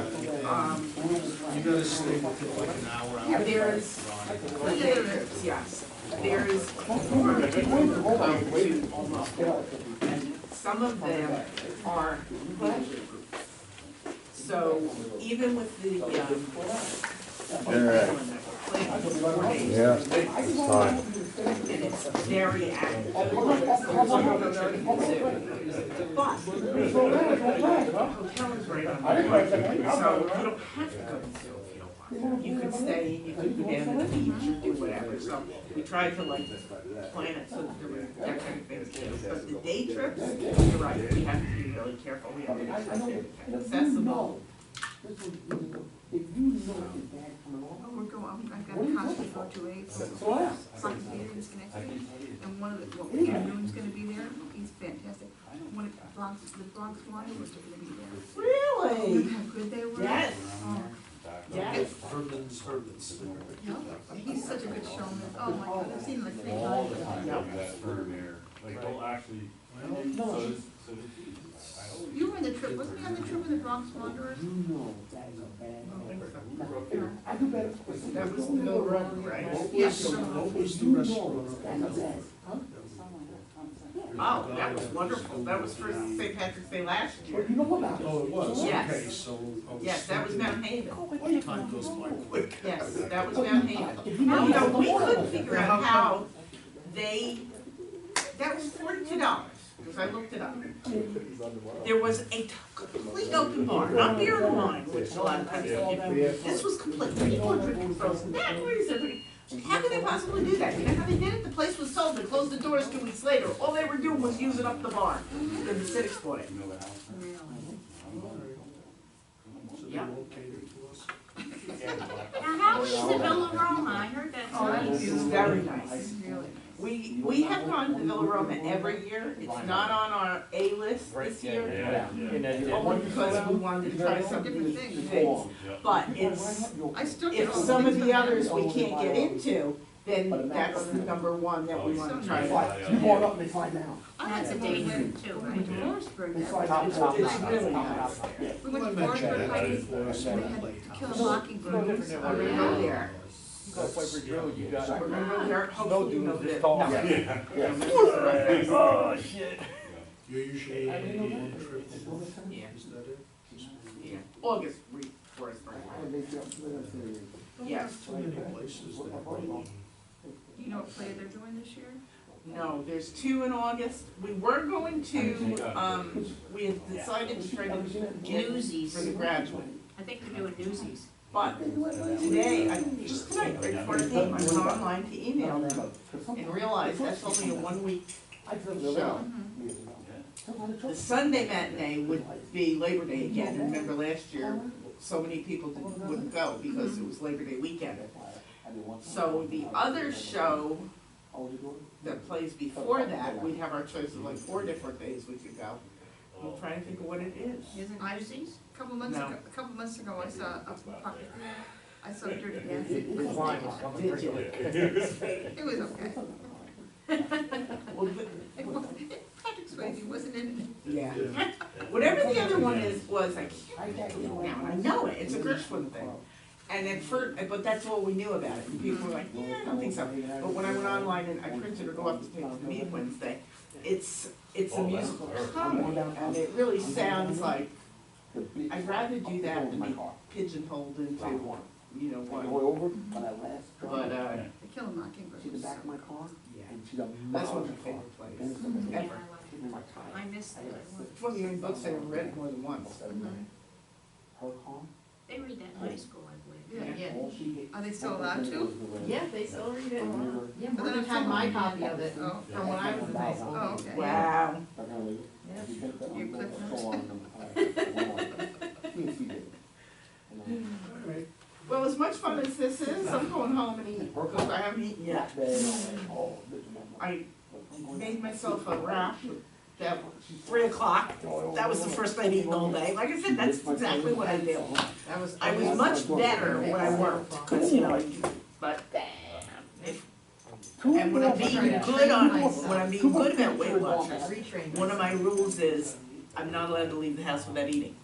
You gotta stay within like an hour. Yes, there is 4 different codes almost, and some of them are budget. So even with the, Yeah, it's time. and it's very active. But hotel is right on the water, so you don't have to go to zoo if you don't want. You could stay, you could go down to the beach or do whatever, so we tried to like plan it so that there were that kind of things too. But the day trips, you're right, we have to be really careful, we have to be accessible. We're going, I've got a concert for 2/8, so Science Theater in Schenectady, and one of the, Noon's gonna be there, he's fantastic. One of the Bronx Wanderers are gonna be there. Really? How good they were. Yes. Oh. Yes. Herman's. Yeah, he's such a good showman, oh my God, I've seen him like 3 All the times. time, that firm there, like, they'll actually, so does he. You were in the trip, wasn't he on the trip with the Bronx Wanderers? That was the run, right? Yes. What was the restaurant? Oh, that was wonderful, that was for St. Patrick's Day last year. Oh, it was, Yes. okay, so. Yes, that was Mount Haven. Boy, time goes by quick. Yes, that was Mount Haven. Now, you know, we couldn't figure out how that was $42, because I looked it up. There was a complete open bar, not beer and wine, which a lot of times they give you. This was complete, people were drinking frozen daiquiris, everybody. How could they possibly do that? You know how they did it? The place was sold, they closed the doors 2 weeks later. All they were doing was using up the bar. Then the city's bought it. Yeah. Now, how is the Villa Roma? I heard that. Oh, it's very nice. We have gone to Villa Roma every year. It's not on our A list this year. Only because we wanted to try some different things. But it's, if some of the others we can't get into, then that's the number one that we want to try. That's a day trip too, right? Forestburg, It's really nice. we went to Forestburg hiking, we had To Kill a Mockingbird, I remember there. Remember there, hopefully you know that. No. Oh, shit. You're usually on one trip a month? Yeah. Is that it? Yeah, August, Forestburg. Yes. Too many places that really. you know what play they're doing this year? No, there's 2 in August. We were going to, we had decided to try to get Newsies. for the graduate. I think they're doing Newsies. But today, just tonight, right before I came, I went online to email them and realized that's only a 1-week show. The Sunday matinee would be Labor Day again. And remember last year, so many people wouldn't go because it was Labor Day weekend. So the other show that plays before that, we'd have our choice of like 4 different days we could go. We'll try and think of what it is. Isn't Newsies? A couple months ago, I saw Dirty Dancing. Did you? It was okay. Well, Patrick Swayze wasn't in it. yeah. Whatever the other one was, I can't remember now. I know it. It's a Gershwin thing. And at first, but that's all we knew about it. And people were like, yeah, I don't think so. But when I went online and I printed or go up to take the meeting Wednesday, it's a musical comedy, and it really sounds like, I'd rather do that than be pigeonholed into, you know, one. But, To Kill a Mockingbird. See the back of my car? yeah, And she's a that's one of model my car. favorite plays ever. I missed that. It's one of the only books I've read more than once. Her car? They read that in high school, I believe. Yeah. Are they still allowed to? Yeah, they still read it. Yeah, Mother had my copy of it. Oh, From when I was in high school. oh, okay. Wow. Your clip notes? Well, as much fun as this is, I'm going home and eat, because I haven't eaten yet. I made myself a wrap at 3 o'clock. That was the first I'd eaten all day. Like I said, that's exactly what I do. I was much better when I worked, because, you know, but, and when I'm being good about Weight Watchers, one of my rules is, I'm not allowed to leave the house without eating.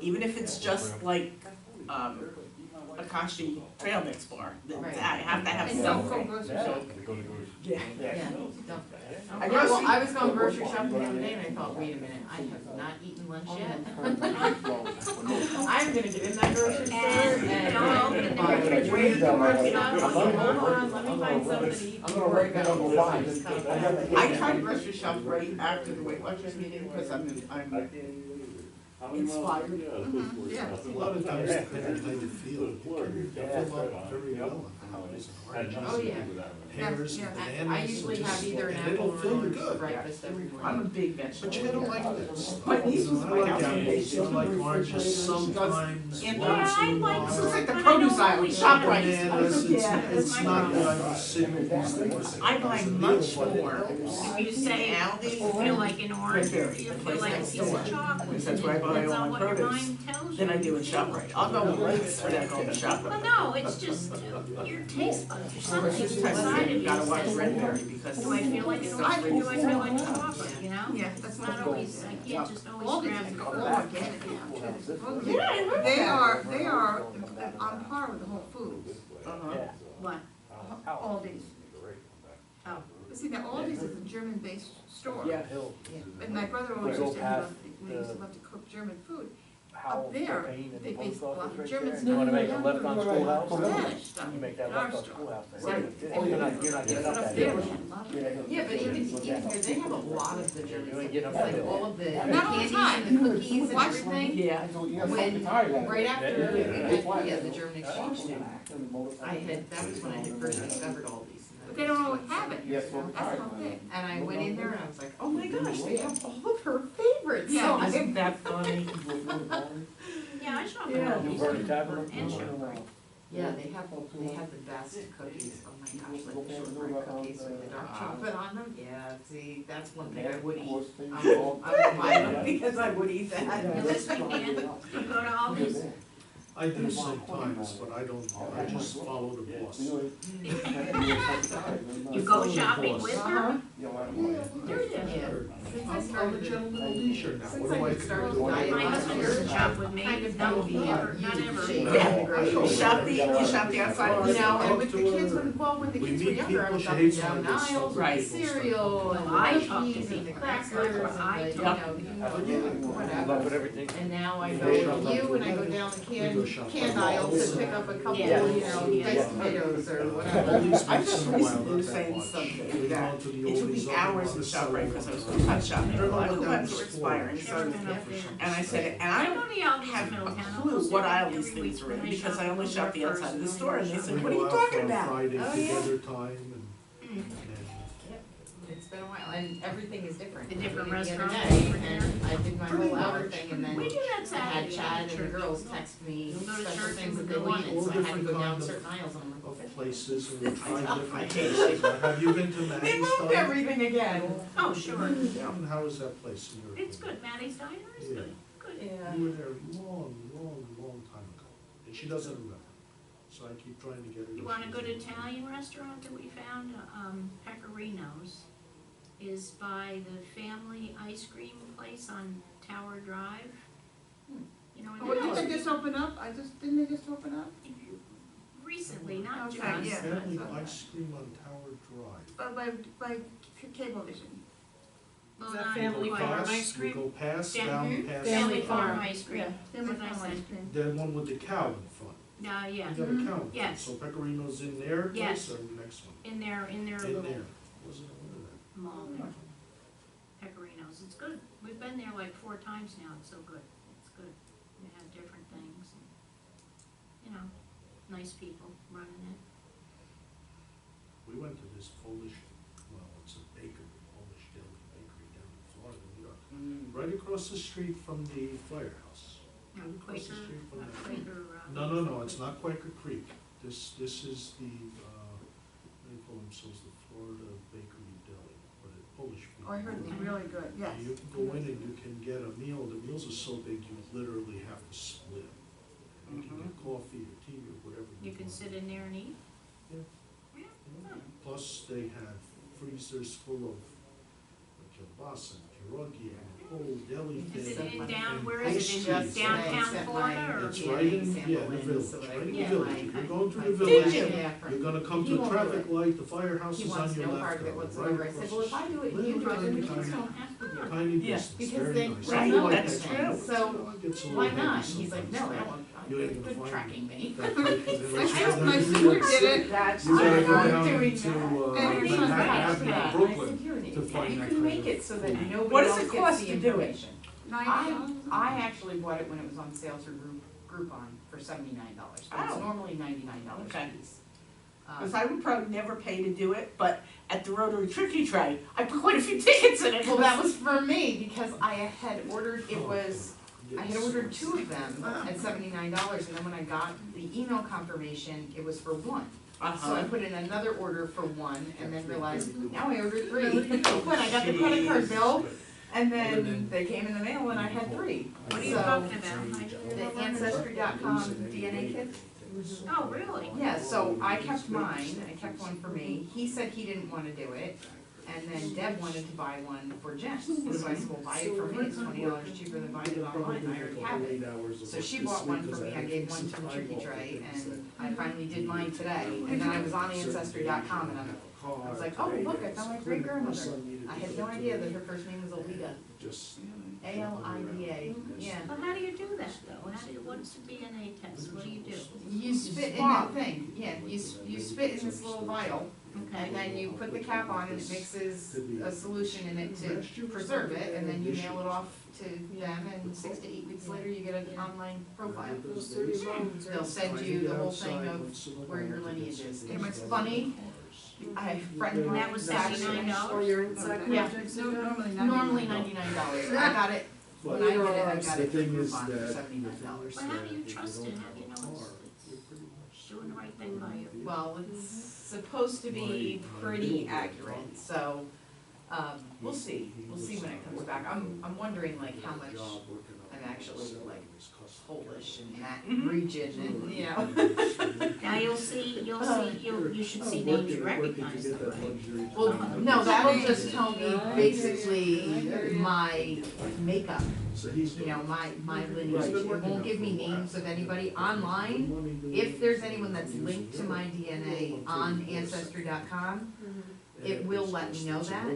Even if it's just like Akashi trail mix bar. Right. I have to have And some. don't go grocery shopping. Yeah. Yeah. I Yeah, well, grocery- I was going grocery shopping the other day and I thought, wait a minute, I have not eaten lunch yet. I'm gonna get in that grocery store and I'm gonna buy way too much stuff. Hold on, let me find something to eat before I go. I try to grocery shop right after the Weight Watchers meeting because I'm inspired. Yeah. A lot of times, depending on how you feel, you can fill up very well on apples and oranges. Oh, yeah. Pears Yeah. and bananas. I usually and have either an and apple it'll or fill you orange for good. breakfast every morning. I'm a big vegetable. But you gotta like this. My niece was I at my like house. apples, I like oranges sometimes, Yeah, once in a while. It's like the produce aisle, ShopRite. Bananas, Yeah. it's not that I'm sitting with these things. I buy much more. If you say Aldi, you feel like an orange, or you feel like a piece of chocolate, Because that's where I buy depends all on my what your produce. mind tells you. Then I do in ShopRite. I'll go weeks without going to Well, ShopRite. no, it's just your taste buds or something This inside time of you you gotta watch says, Redberry because. do I feel like an orange, or do I feel like chocolate, you know? Yeah, It's not always, I can't just always grab the All core. organic now, too. Yeah, I remember They that. they are on par with the Whole Foods, What? Aldi's. Oh. But see, now Aldi's is a German-based store. Yeah. And my brother always used to have, we used to love to cook German food. Up there, they based a lot of German stuff. You wanna make a left on Schoolhouse? Spanish stuff. You make that in our left on store. Schoolhouse. Right. Oh, you're not getting But up up that there, hill. we had a lot of. Yeah, but even here, they have a lot of the German You ain't stuff, getting up like that hill. all of the Not all the candies time. and the cookies and Watch everything. Yeah. When, right after we had the German exchange student, that was when I had first discovered all these. But they don't always have it. That's the whole thing. And I went in there and I was like, oh my gosh, they have all of her favorites. Yeah. So Isn't that funny? yeah, I shop Yeah. at You heard the tavern? and ShopRite. Yeah, they have the best cookies, oh my gosh, like the shortbread cookies with the dark chocolate on them. Yeah, see, that's one thing I would eat. I won't buy them because I would eat that. You listening, Dan? You go to Aldi's? I do sometimes, but I don't, I just follow the boss. You go shopping with her? Yeah. I'm a gentleman of leisure now, what do I do? My husband doesn't shop with me, Kind of that would be don't never, not ever. You shop the outside. You know, and with the kids, when the We kids were meet younger, I people, was she up and hates down when I get aisles Right. with cereal and I talk to cookies and the people. crackers and the, Love with everything. And now I go with you and I go down the can aisle to pick up a couple, you know, diced tomatoes or whatever. I just recently was saying something that it took me hours in ShopRite because I was cut shopping. All the webs were expiring, so, and I said, and I don't have a clue what aisle these things are in because I only shop the outside of the store. And they said, what are you talking about? Friday Oh, yeah. together time and It's been a while, and everything is different. The different I did it restaurants the other day, for dinner? and I did my Pretty whole hour much. thing, and then We do that I had Saturday. Chad and the girls text me We'll go to special church things and that they we wanted, all so I had to different go down kind of- certain aisles, and I'm like, okay. of places and we try different things. Have you been to They Maddie's moved Diner? everything again. Oh, sure. And how is that place in your It's opinion? good, Maddie's Diner is Yeah. good, good. Yeah. We were there long time ago, and she doesn't remember. So I keep trying to get her. You wanna go to Italian restaurant that we found, Pecorino's, is by the family ice cream place on Tower Drive. You know, Oh, didn't they just open up? Didn't they just open up? recently, not just. Okay, yeah. Family ice cream on Tower Drive. By Cablevision. Well, Is that not Family quite. Farm Pass, ice cream? We go past, Fam- down past. Family Farm ice cream. Yeah, Family What did I Farm say? ice cream. That one with the cow in front. Yeah. You got a cow in front. Yes. So Pecorino's in their Yes. place or the next one? In their In little there. Wasn't aware of that. mall there. Pecorino's, it's good. We've been there like 4 times now, it's so good. It's good. They have different things and, you know, nice people running it. We went to this Polish, well, it's a bakery, Polish deli bakery down in Florida, New York. Right across the street from the firehouse. Right across the street from the- Quaker, No, it's not Quaker Creek. This is the, they call themselves the Florida Bakery Deli, but it's Polish food. Oh, I heard it's really good, yes. You can go in and you can get a meal, the meals are so big you literally have to split. You can get coffee or tea or whatever you You can want. sit in there and eat? Yeah. Plus, they have freezers full of kielbasa, pierogi, and a whole deli thing. Is it down, and where ice is it, in cheese. downtown Florida, or? It's right in, yeah, in the village, right in the village. If you're going through the Did village, you? you're gonna come He to a won't traffic do it. light, the firehouse He is on wants your no left. part of it right whatsoever. I across said, well, if I do it, and you do it, then Tiny, the kids tiny, don't have to do it. tiny Yeah, distance, because very they, nice. they I know like that's that true, kind of so stuff. It gets a why little not? heavy He's like, no, I sometimes. don't want, You ain't good gonna tracking me. that type of village. I my You sister gotta- did it. That's You gotta go I'm down doing to, that. And He he's was like, right. Brooklyn, I Brooklyn said, "You're an to idiot. find You that can kind make of it so that food. nobody What does else it gets cost the to do it? information." I actually bought it when it was on sale through Groupon for $79, but it's Oh. normally $99 Okay. a piece. Because I would probably never pay to do it, but at the Rotary Turkey Trot, I put quite a few tickets in it. Well, that was for me, because I had ordered, I had ordered 2 of them at $79, and then when I got the email confirmation, it was for 1. So I put in another order for 1, and then realized, now I ordered 3. When I got the credit card bill, and then they came in the mail and I had 3. What are you So, talking about? the Ancestry.com DNA kits. Oh, really? Yeah, so I kept mine, I kept one for me, he said he didn't wanna do it, and then Deb wanted to buy one for Jen. So I said, well, buy it for me, it's $20 cheaper than buying it online, I already have it. So she bought one for me, I gave one to the turkey tray, and I finally did mine today, and then I was on Ancestry.com, and I was like, oh, look, I found my great grandmother. I had no idea that her first name was Alida. Alida, yeah. Well, how do you do that, though? What's the DNA test? What do you do? You spit in that thing, yeah, you spit in this little vial, Okay. and then you put the cap on and it mixes a solution in it to preserve it, and then you mail it off to them, and 6 to 8 weeks later, you get an online profile. They'll send you the whole thing of where your lineage is. And what's funny, I have a friend of mine. That was $79? Or your inside Yeah. projects? Normally $99. I got it, when I did it, I got it The thing through is Groupon for that- $79. Well, how do you trust it? How do you know it's doing the right thing by you? Well, it's supposed to be pretty accurate, so, we'll see when it comes back. I'm wondering like how much I'm actually like Polish in that region, and, you know. Now, you should see names you recognize, though, right? Well, no, that'll just tell me basically my makeup, you know, my lineage. It won't give me names of anybody online. If there's anyone that's linked to my DNA on Ancestry.com, it will let me know that.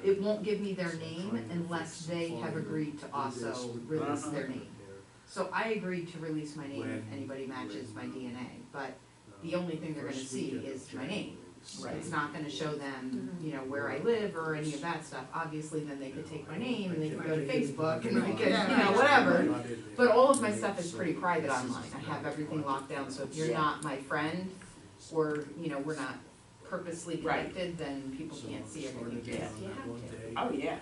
It won't give me their name unless they have agreed to also release their name. So I agreed to release my name if anybody matches my DNA, but the only thing they're gonna see is my name. It's not gonna show them, you know, where I live or any of that stuff. Obviously, then they could take my name and they could go to Facebook and they could, you know, whatever. But all of my stuff is pretty private online. I have everything locked down, so if you're not my friend, or, you know, we're not purposely connected, then people can't see everything you do. You have to. Oh, yeah.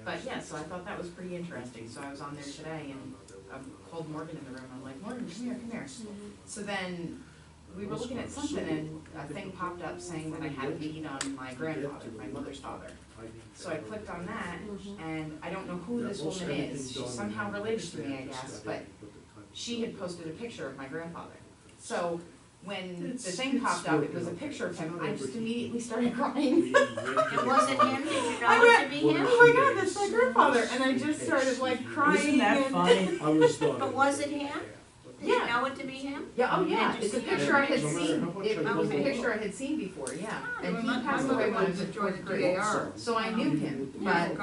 But yeah, so I thought that was pretty interesting, so I was on there today and I called Morgan in the room, I'm like, Morgan, come here. So then, we were looking at something and a thing popped up saying that I had a lead on my grandfather, my mother's father. So I clicked on that, and I don't know who this woman is, she's somehow related to me, I guess, but she had posted a picture of my grandfather. So, when the thing popped up, it was a picture of him, I just immediately started crying. It wasn't him? Did you know I it went, to be him? oh my god, that's my grandfather, and I just started like crying. Isn't that and- funny? But was it him? Did you Yeah. know it to be him? Yeah, oh yeah, Did you it's a see picture I had it? seen, it was a Okay. picture I had seen before, yeah. And Well, he my passed mother away when I wanted was to in join fourth the grade, DAR. so I knew him, but,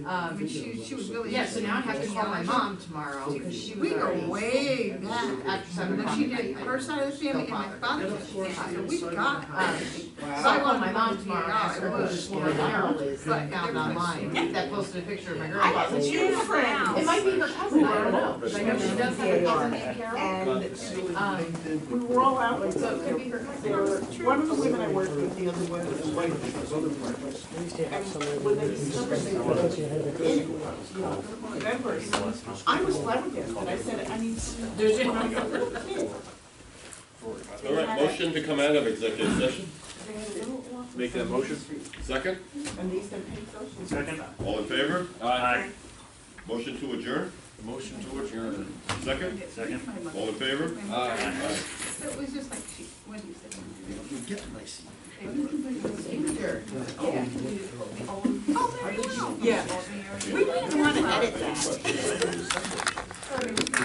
I mean, she was really. yeah, so now I have to call my mom tomorrow, because she was We go already. way back. After 7 And o'clock she at did night. her side of the family and my father's side of the family, so we got her. So I called my mom tomorrow and asked her who this woman Carol is that I found online, that posted a picture of my grandfather. It's your friend. It might be her cousin, I don't know, because I know she does have a cousin named Carol. And we were all out, like, So it could be her cousin. one of the women I worked with, the other one was white. And when they discovered they were members, I was flabbergasted. I said, I mean, there's when I was a little kid. All right, motion to come out of executive session. They had a little. Make that motion. Second, And these didn't pay social. Second? all in favor? Aye. Motion to adjourn. Motion to adjourn. Second, Second? all in favor? Aye. So it was just like, what do you say? You get my seat. Sure. Yeah. Yeah. We didn't want to edit that.